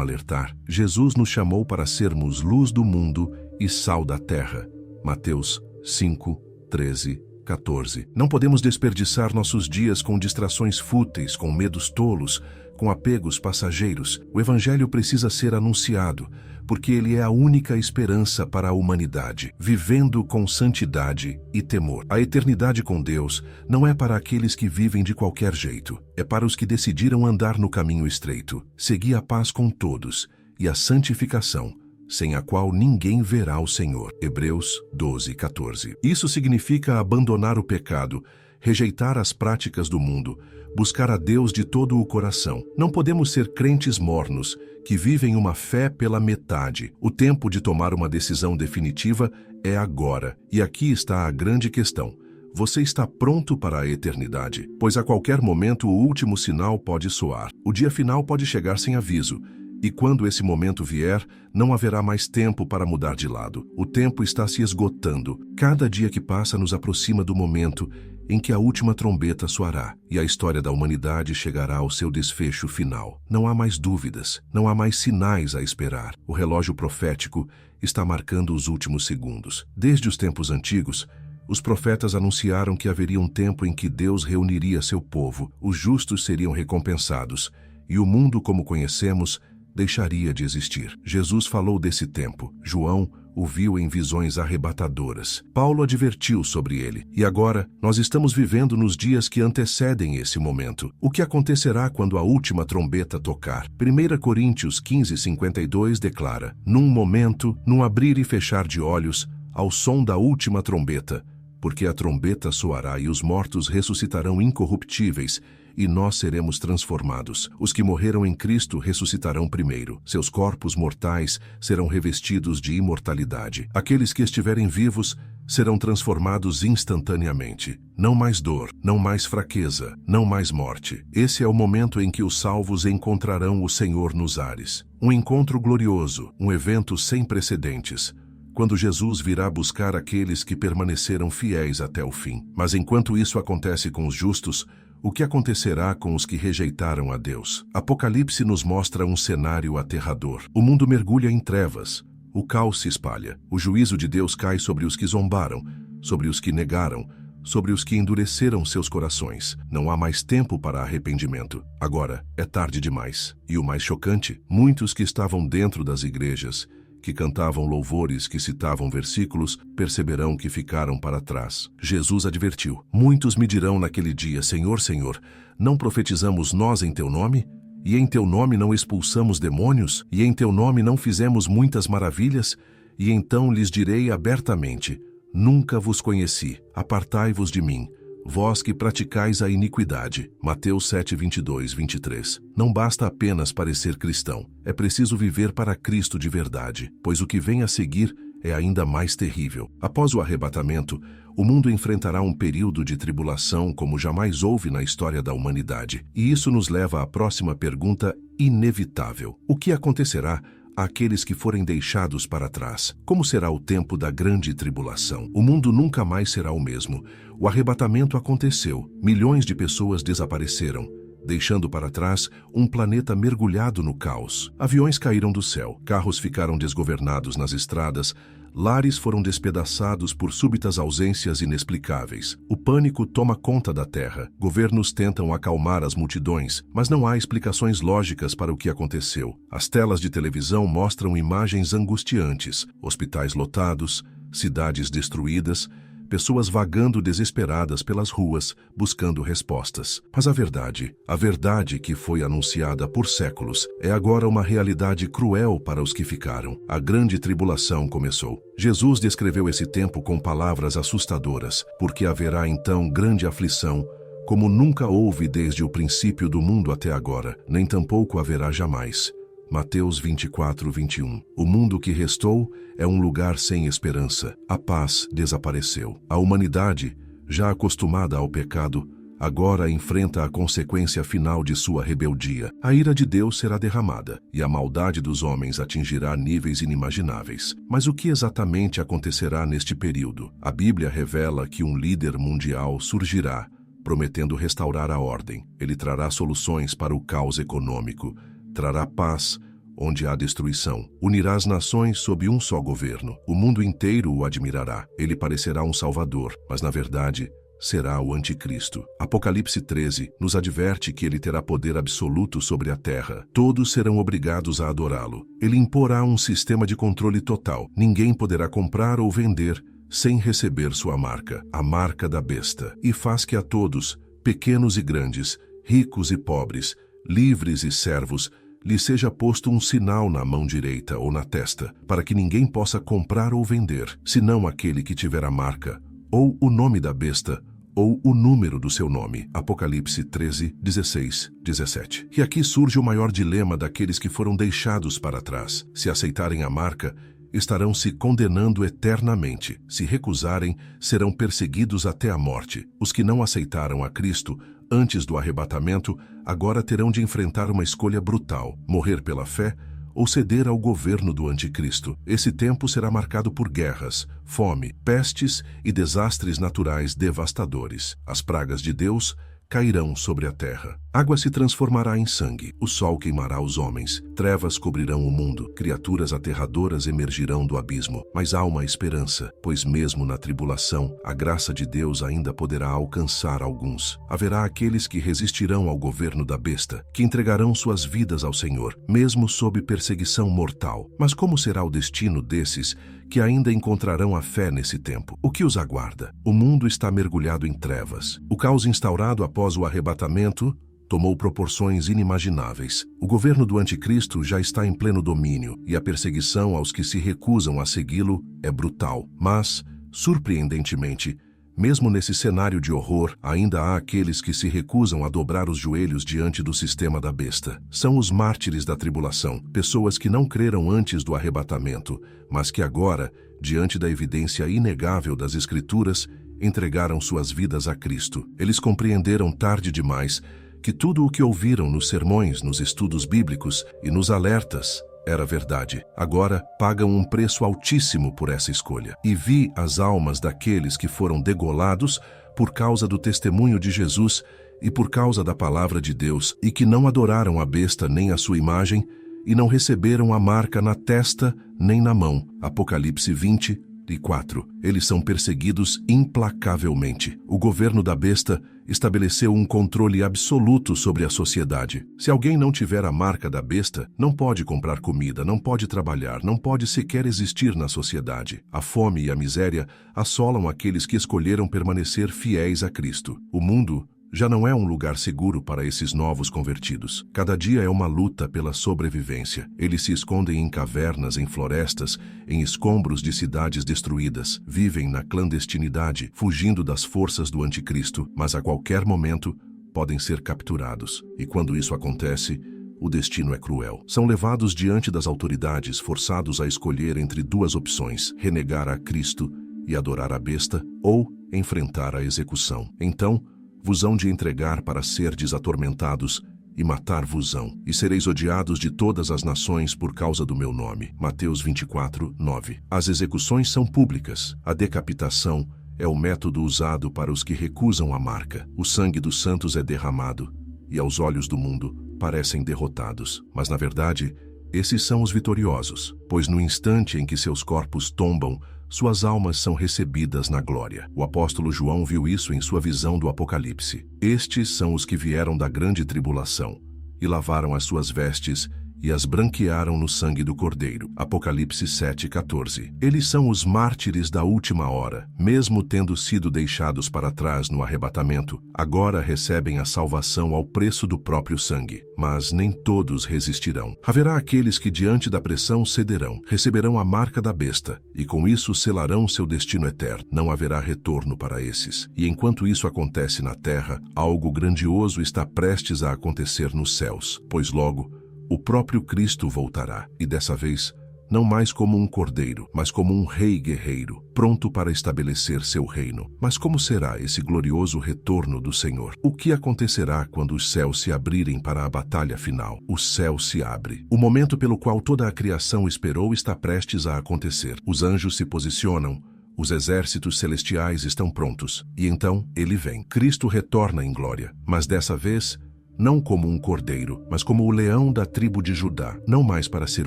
alertar? Jesus nos chamou para sermos luz do mundo e sal da terra. Mateus 5:13-14. Não podemos desperdiçar nossos dias com distrações fúteis, com medos tolos, com apegos passageiros. O Evangelho precisa ser anunciado, porque ele é a única esperança para a humanidade, vivendo com santidade e temor. A eternidade com Deus não é para aqueles que vivem de qualquer jeito, é para os que decidiram andar no caminho estreito, seguir a paz com todos e a santificação, sem a qual ninguém verá o Senhor. Hebreus 12:14. Isso significa abandonar o pecado, rejeitar as práticas do mundo, buscar a Deus de todo o coração. Não podemos ser crentes mornos, que vivem uma fé pela metade. O tempo de tomar uma decisão definitiva é agora. E aqui está a grande questão: você está pronto para a eternidade? Pois a qualquer momento o último sinal pode soar. O dia final pode chegar sem aviso. E quando esse momento vier, não haverá mais tempo para mudar de lado. O tempo está se esgotando. Cada dia que passa nos aproxima do momento em que a última trombeta soará e a história da humanidade chegará ao seu desfecho final. Não há mais dúvidas, não há mais sinais a esperar. O relógio profético está marcando os últimos segundos. Desde os tempos antigos, os profetas anunciaram que haveria um tempo em que Deus reuniria seu povo, os justos seriam recompensados e o mundo como conhecemos deixaria de existir. Jesus falou desse tempo. João o viu em visões arrebatadoras. Paulo advertiu sobre ele. E agora, nós estamos vivendo nos dias que antecedem esse momento. O que acontecerá quando a última trombeta tocar? 1 Coríntios 15:52 declara: "Num momento, num abrir e fechar de olhos, ao som da última trombeta, porque a trombeta soará e os mortos ressuscitarão incorruptíveis, e nós seremos transformados. Os que morreram em Cristo ressuscitarão primeiro. Seus corpos mortais serão revestidos de imortalidade. Aqueles que estiverem vivos serão transformados instantaneamente. Não mais dor, não mais fraqueza, não mais morte. Esse é o momento em que os salvos encontrarão o Senhor nos ares. Um encontro glorioso, um evento sem precedentes, quando Jesus virá buscar aqueles que permaneceram fiéis até o fim. Mas enquanto isso acontece com os justos, o que acontecerá com os que rejeitaram a Deus? Apocalipse nos mostra um cenário aterrador. O mundo mergulha em trevas, o caos se espalha, o juízo de Deus cai sobre os que zombaram, sobre os que negaram, sobre os que endureceram seus corações. Não há mais tempo para arrependimento. Agora é tarde demais. E o mais chocante, muitos que estavam dentro das igrejas, que cantavam louvores, que citavam versículos, perceberão que ficaram para trás. Jesus advertiu: "Muitos me dirão naquele dia: Senhor, Senhor, não profetizamos nós em teu nome? E em teu nome não expulsamos demônios? E em teu nome não fizemos muitas maravilhas? E então lhes direi abertamente: Nunca vos conheci, apartai-vos de mim, vós que praticais a iniquidade." Mateus 7:22-23. Não basta apenas parecer cristão, é preciso viver para Cristo de verdade, pois o que vem a seguir é ainda mais terrível. Após o arrebatamento, o mundo enfrentará um período de tribulação como jamais houve na história da humanidade. E isso nos leva à próxima pergunta inevitável. O que acontecerá àqueles que forem deixados para trás? Como será o tempo da grande tribulação? O mundo nunca mais será o mesmo. O arrebatamento aconteceu. Milhões de pessoas desapareceram, deixando para trás um planeta mergulhado no caos. Aviões caíram do céu, carros ficaram desgovernados nas estradas, lares foram despedaçados por súbitas ausências inexplicáveis. O pânico toma conta da Terra. Governos tentam acalmar as multidões, mas não há explicações lógicas para o que aconteceu. As telas de televisão mostram imagens angustiantes: hospitais lotados, cidades destruídas, pessoas vagando desesperadas pelas ruas, buscando respostas. Mas a verdade que foi anunciada por séculos, é agora uma realidade cruel para os que ficaram. A grande tribulação começou. Jesus descreveu esse tempo com palavras assustadoras, porque haverá então grande aflição, como nunca houve desde o princípio do mundo até agora, nem tampouco haverá jamais. Mateus 24, 21. O mundo que restou é um lugar sem esperança. A paz desapareceu. A humanidade, já acostumada ao pecado, agora enfrenta a consequência final de sua rebeldia. A ira de Deus será derramada, e a maldade dos homens atingirá níveis inimagináveis. Mas o que exatamente acontecerá neste período? A Bíblia revela que um líder mundial surgirá, prometendo restaurar a ordem. Ele trará soluções para o caos econômico, trará paz onde há destruição. Unirá as nações sob um só governo. O mundo inteiro o admirará. Ele parecerá um salvador, mas na verdade será o anticristo. Apocalipse 13 nos adverte que ele terá poder absoluto sobre a terra. Todos serão obrigados a adorá-lo. Ele imporá um sistema de controle total. Ninguém poderá comprar ou vender sem receber sua marca, a marca da besta. E faz que a todos, pequenos e grandes, ricos e pobres, livres e servos, lhe seja posto um sinal na mão direita ou na testa, para que ninguém possa comprar ou vender, senão aquele que tiver a marca, ou o nome da besta, ou o número do seu nome. Apocalipse 13, 16, 17. E aqui surge o maior dilema daqueles que foram deixados para trás. Se aceitarem a marca, estarão se condenando eternamente. Se recusarem, serão perseguidos até a morte. Os que não aceitaram a Cristo antes do arrebatamento, agora terão de enfrentar uma escolha brutal: morrer pela fé ou ceder ao governo do anticristo. Esse tempo será marcado por guerras, fome, pestes e desastres naturais devastadores. As pragas de Deus cairão sobre a terra. Água se transformará em sangue, o sol queimará os homens, trevas cobrirão o mundo, criaturas aterradoras emergirão do abismo. Mas há uma esperança, pois mesmo na tribulação, a graça de Deus ainda poderá alcançar alguns. Haverá aqueles que resistirão ao governo da besta, que entregarão suas vidas ao Senhor, mesmo sob perseguição mortal. Mas como será o destino desses que ainda encontrarão a fé nesse tempo? O que os aguarda? O mundo está mergulhado em trevas. O caos instaurado após o arrebatamento tomou proporções inimagináveis. O governo do anticristo já está em pleno domínio, e a perseguição aos que se recusam a segui-lo é brutal. Mas, surpreendentemente, mesmo nesse cenário de horror, ainda há aqueles que se recusam a dobrar os joelhos diante do sistema da besta. São os mártires da tribulação, pessoas que não creram antes do arrebatamento, mas que agora, diante da evidência inegável das Escrituras, entregaram suas vidas a Cristo. Eles compreenderam tarde demais que tudo o que ouviram nos sermões, nos estudos bíblicos e nos alertas era verdade. Agora pagam um preço altíssimo por essa escolha. E vi as almas daqueles que foram degolados por causa do testemunho de Jesus e por causa da palavra de Deus, e que não adoraram a besta nem a sua imagem, e não receberam a marca na testa nem na mão. Apocalipse 20, 4. Eles são perseguidos implacavelmente. O governo da besta estabeleceu um controle absoluto sobre a sociedade. Se alguém não tiver a marca da besta, não pode comprar comida, não pode trabalhar, não pode sequer existir na sociedade. A fome e a miséria assolam aqueles que escolheram permanecer fiéis a Cristo. O mundo já não é um lugar seguro para esses novos convertidos. Cada dia é uma luta pela sobrevivência. Eles se escondem em cavernas, em florestas, em escombros de cidades destruídas. Vivem na clandestinidade, fugindo das forças do anticristo, mas a qualquer momento podem ser capturados. E quando isso acontece, o destino é cruel. São levados diante das autoridades, forçados a escolher entre duas opções: renegar a Cristo e adorar a besta, ou enfrentar a execução. Então, vos hão de entregar para serdes atormentados, e matar-vos-ão, e sereis odiados de todas as nações por causa do meu nome. Mateus 24, 9. As execuções são públicas. A decapitação é o método usado para os que recusam a marca. O sangue dos santos é derramado, e aos olhos do mundo parecem derrotados. Mas, na verdade, esses são os vitoriosos, pois no instante em que seus corpos tombam, suas almas são recebidas na glória. O apóstolo João viu isso em sua visão do Apocalipse. Estes são os que vieram da grande tribulação, e lavaram as suas vestes, e as branquearam no sangue do Cordeiro. Apocalipse 7:14. Eles são os mártires da última hora. Mesmo tendo sido deixados para trás no arrebatamento, agora recebem a salvação ao preço do próprio sangue. Mas nem todos resistirão. Haverá aqueles que diante da pressão cederão, receberão a marca da besta, e com isso selarão seu destino eterno. Não haverá retorno para esses. E enquanto isso acontece na terra, algo grandioso está prestes a acontecer nos céus, pois logo o próprio Cristo voltará, e dessa vez, não mais como um cordeiro, mas como um rei guerreiro, pronto para estabelecer seu reino. Mas como será esse glorioso retorno do Senhor? O que acontecerá quando os céus se abrirem para a batalha final? O céu se abre. O momento pelo qual toda a criação esperou está prestes a acontecer. Os anjos se posicionam, os exércitos celestiais estão prontos, e então ele vem. Cristo retorna em glória, mas dessa vez, não como um cordeiro, mas como o leão da tribo de Judá, não mais para ser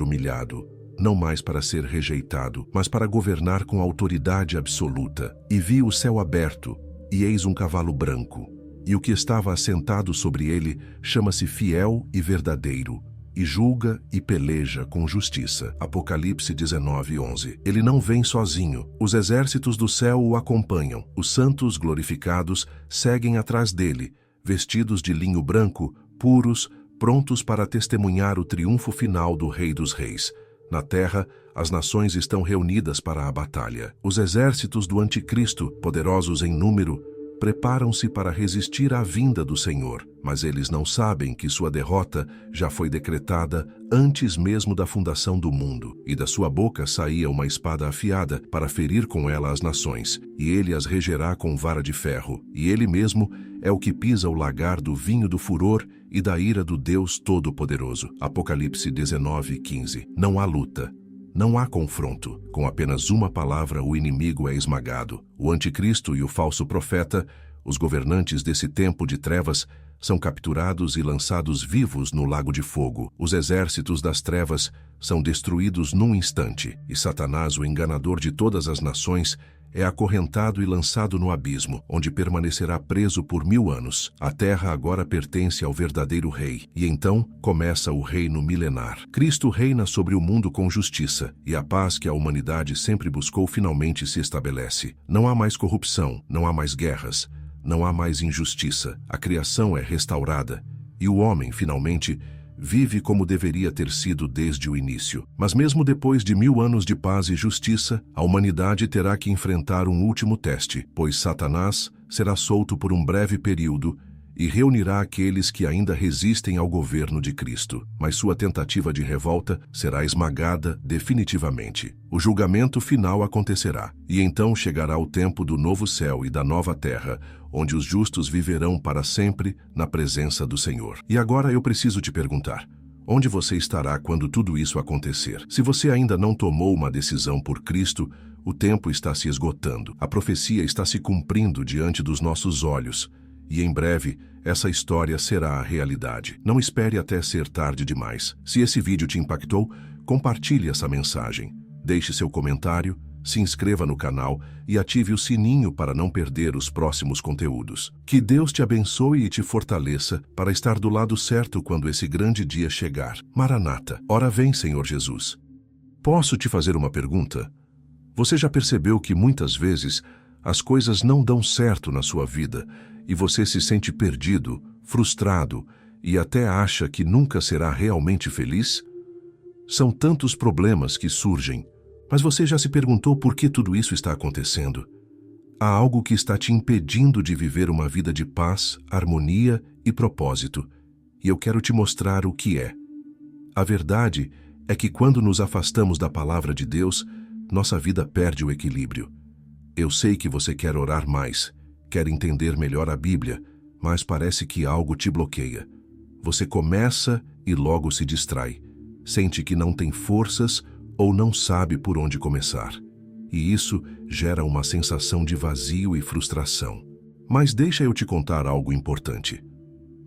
humilhado, não mais para ser rejeitado, mas para governar com autoridade absoluta. E vi o céu aberto, e eis um cavalo branco, e o que estava assentado sobre ele chama-se Fiel e Verdadeiro, e julga e peleja com justiça. Apocalipse 19:11. Ele não vem sozinho, os exércitos do céu o acompanham, os santos glorificados seguem atrás dele, vestidos de linho branco, puros, prontos para testemunhar o triunfo final do Rei dos Reis. Na terra, as nações estão reunidas para a batalha. Os exércitos do Anticristo, poderosos em número, preparam-se para resistir à vinda do Senhor, mas eles não sabem que sua derrota já foi decretada antes mesmo da fundação do mundo, e da sua boca saía uma espada afiada para ferir com ela as nações, e ele as regerá com vara de ferro, e ele mesmo é o que pisa o lagar do vinho do furor e da ira do Deus Todo-Poderoso. Apocalipse 19:15. Não há luta. Não há confronto. Com apenas uma palavra, o inimigo é esmagado. O anticristo e o falso profeta, os governantes desse tempo de trevas, são capturados e lançados vivos no lago de fogo. Os exércitos das trevas são destruídos num instante, e Satanás, o enganador de todas as nações, é acorrentado e lançado no abismo, onde permanecerá preso por 1000 anos. A terra agora pertence ao verdadeiro rei, e então começa o reino milenar. Cristo reina sobre o mundo com justiça, e a paz que a humanidade sempre buscou finalmente se estabelece. Não há mais corrupção, não há mais guerras, não há mais injustiça. A criação é restaurada, e o homem, finalmente, vive como deveria ter sido desde o início. Mas mesmo depois de 1000 anos de paz e justiça, a humanidade terá que enfrentar um último teste, pois Satanás será solto por um breve período e reunirá aqueles que ainda resistem ao governo de Cristo. Mas sua tentativa de revolta será esmagada definitivamente. O julgamento final acontecerá, e então chegará o tempo do novo céu e da nova terra, onde os justos viverão para sempre na presença do Senhor. E agora eu preciso te perguntar: onde você estará quando tudo isso acontecer? Se você ainda não tomou uma decisão por Cristo, o tempo está se esgotando. A profecia está se cumprindo diante dos nossos olhos, e em breve essa história será a realidade. Não espere até ser tarde demais. Se esse vídeo te impactou, compartilhe essa mensagem. Deixe seu comentário, se inscreva no canal e ative o sininho para não perder os próximos conteúdos. Que Deus te abençoe e te fortaleça para estar do lado certo quando esse grande dia chegar. Maranata, ora vem, Senhor Jesus. Posso te fazer uma pergunta? Você já percebeu que muitas vezes as coisas não dão certo na sua vida e você se sente perdido, frustrado e até acha que nunca será realmente feliz? São tantos problemas que surgem, mas você já se perguntou por que tudo isso está acontecendo? Há algo que está te impedindo de viver uma vida de paz, harmonia e propósito, e eu quero te mostrar o que é. A verdade é que quando nos afastamos da palavra de Deus, nossa vida perde o equilíbrio. Eu sei que você quer orar mais, quer entender melhor a Bíblia, mas parece que algo te bloqueia. Você começa e logo se distrai. Sente que não tem forças ou não sabe por onde começar. E isso gera uma sensação de vazio e frustração. Mas deixa eu te contar algo importante.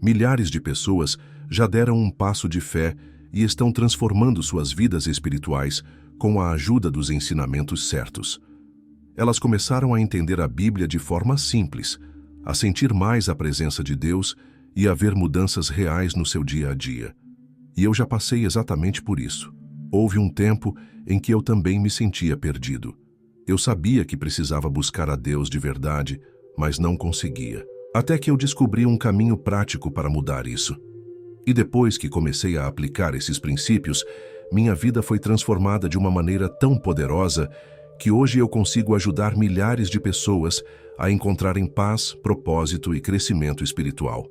Milhares de pessoas já deram um passo de fé e estão transformando suas vidas espirituais com a ajuda dos ensinamentos certos. Elas começaram a entender a Bíblia de forma simples, a sentir mais a presença de Deus e a ver mudanças reais no seu dia a dia. E eu já passei exatamente por isso. Houve um tempo em que eu também me sentia perdido. Eu sabia que precisava buscar a Deus de verdade, mas não conseguia. Até que eu descobri um caminho prático para mudar isso. E depois que comecei a aplicar esses princípios, minha vida foi transformada de uma maneira tão poderosa que hoje eu consigo ajudar milhares de pessoas a encontrarem paz, propósito e crescimento espiritual.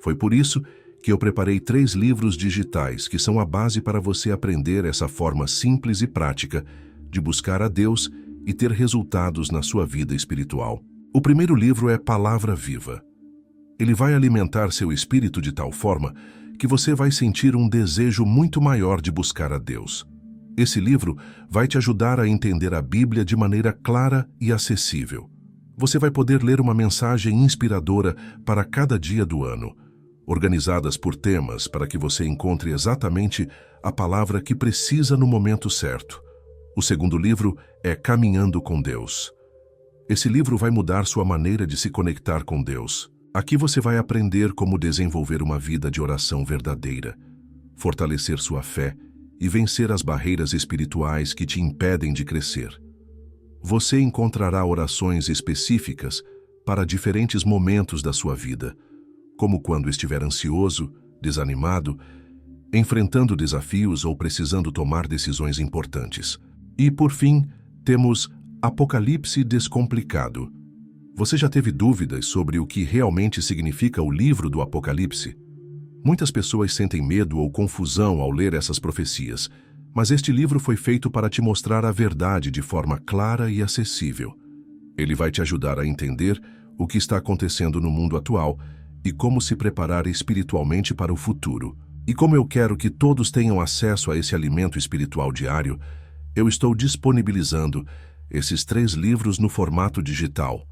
Foi por isso que eu preparei 3 livros digitais que são a base para você aprender essa forma simples e prática de buscar a Deus e ter resultados na sua vida espiritual. O primeiro livro é Palavra Viva. Ele vai alimentar seu espírito de tal forma que você vai sentir um desejo muito maior de buscar a Deus. Esse livro vai te ajudar a entender a Bíblia de maneira clara e acessível. Você vai poder ler uma mensagem inspiradora para cada dia do ano, organizadas por temas para que você encontre exatamente a palavra que precisa no momento certo. O segundo livro é Caminhando com Deus. Esse livro vai mudar sua maneira de se conectar com Deus. Aqui você vai aprender como desenvolver uma vida de oração verdadeira, fortalecer sua fé e vencer as barreiras espirituais que te impedem de crescer. Você encontrará orações específicas para diferentes momentos da sua vida, como quando estiver ansioso, desanimado, enfrentando desafios ou precisando tomar decisões importantes. E, por fim, temos Apocalipse Descomplicado. Você já teve dúvidas sobre o que realmente significa o livro do Apocalipse? Muitas pessoas sentem medo ou confusão ao ler essas profecias, mas este livro foi feito para te mostrar a verdade de forma clara e acessível. Ele vai te ajudar a entender o que está acontecendo no mundo atual e como se preparar espiritualmente para o futuro. E como eu quero que todos tenham acesso a esse alimento espiritual diário, eu estou disponibilizando esses 3 livros no formato digital,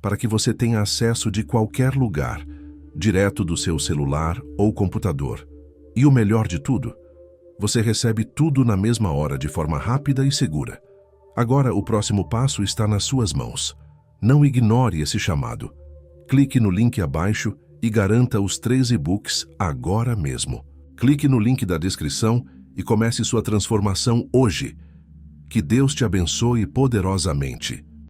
para que você tenha acesso de qualquer lugar, direto do seu celular ou computador. E o melhor de tudo, você recebe tudo na mesma hora de forma rápida e segura. Agora o próximo passo está nas suas mãos. Não ignore esse chamado. Clique no link abaixo e garanta os 3 e-books agora mesmo. Clique no link da descrição e comece sua transformação hoje. Que Deus te abençoe poderosamente.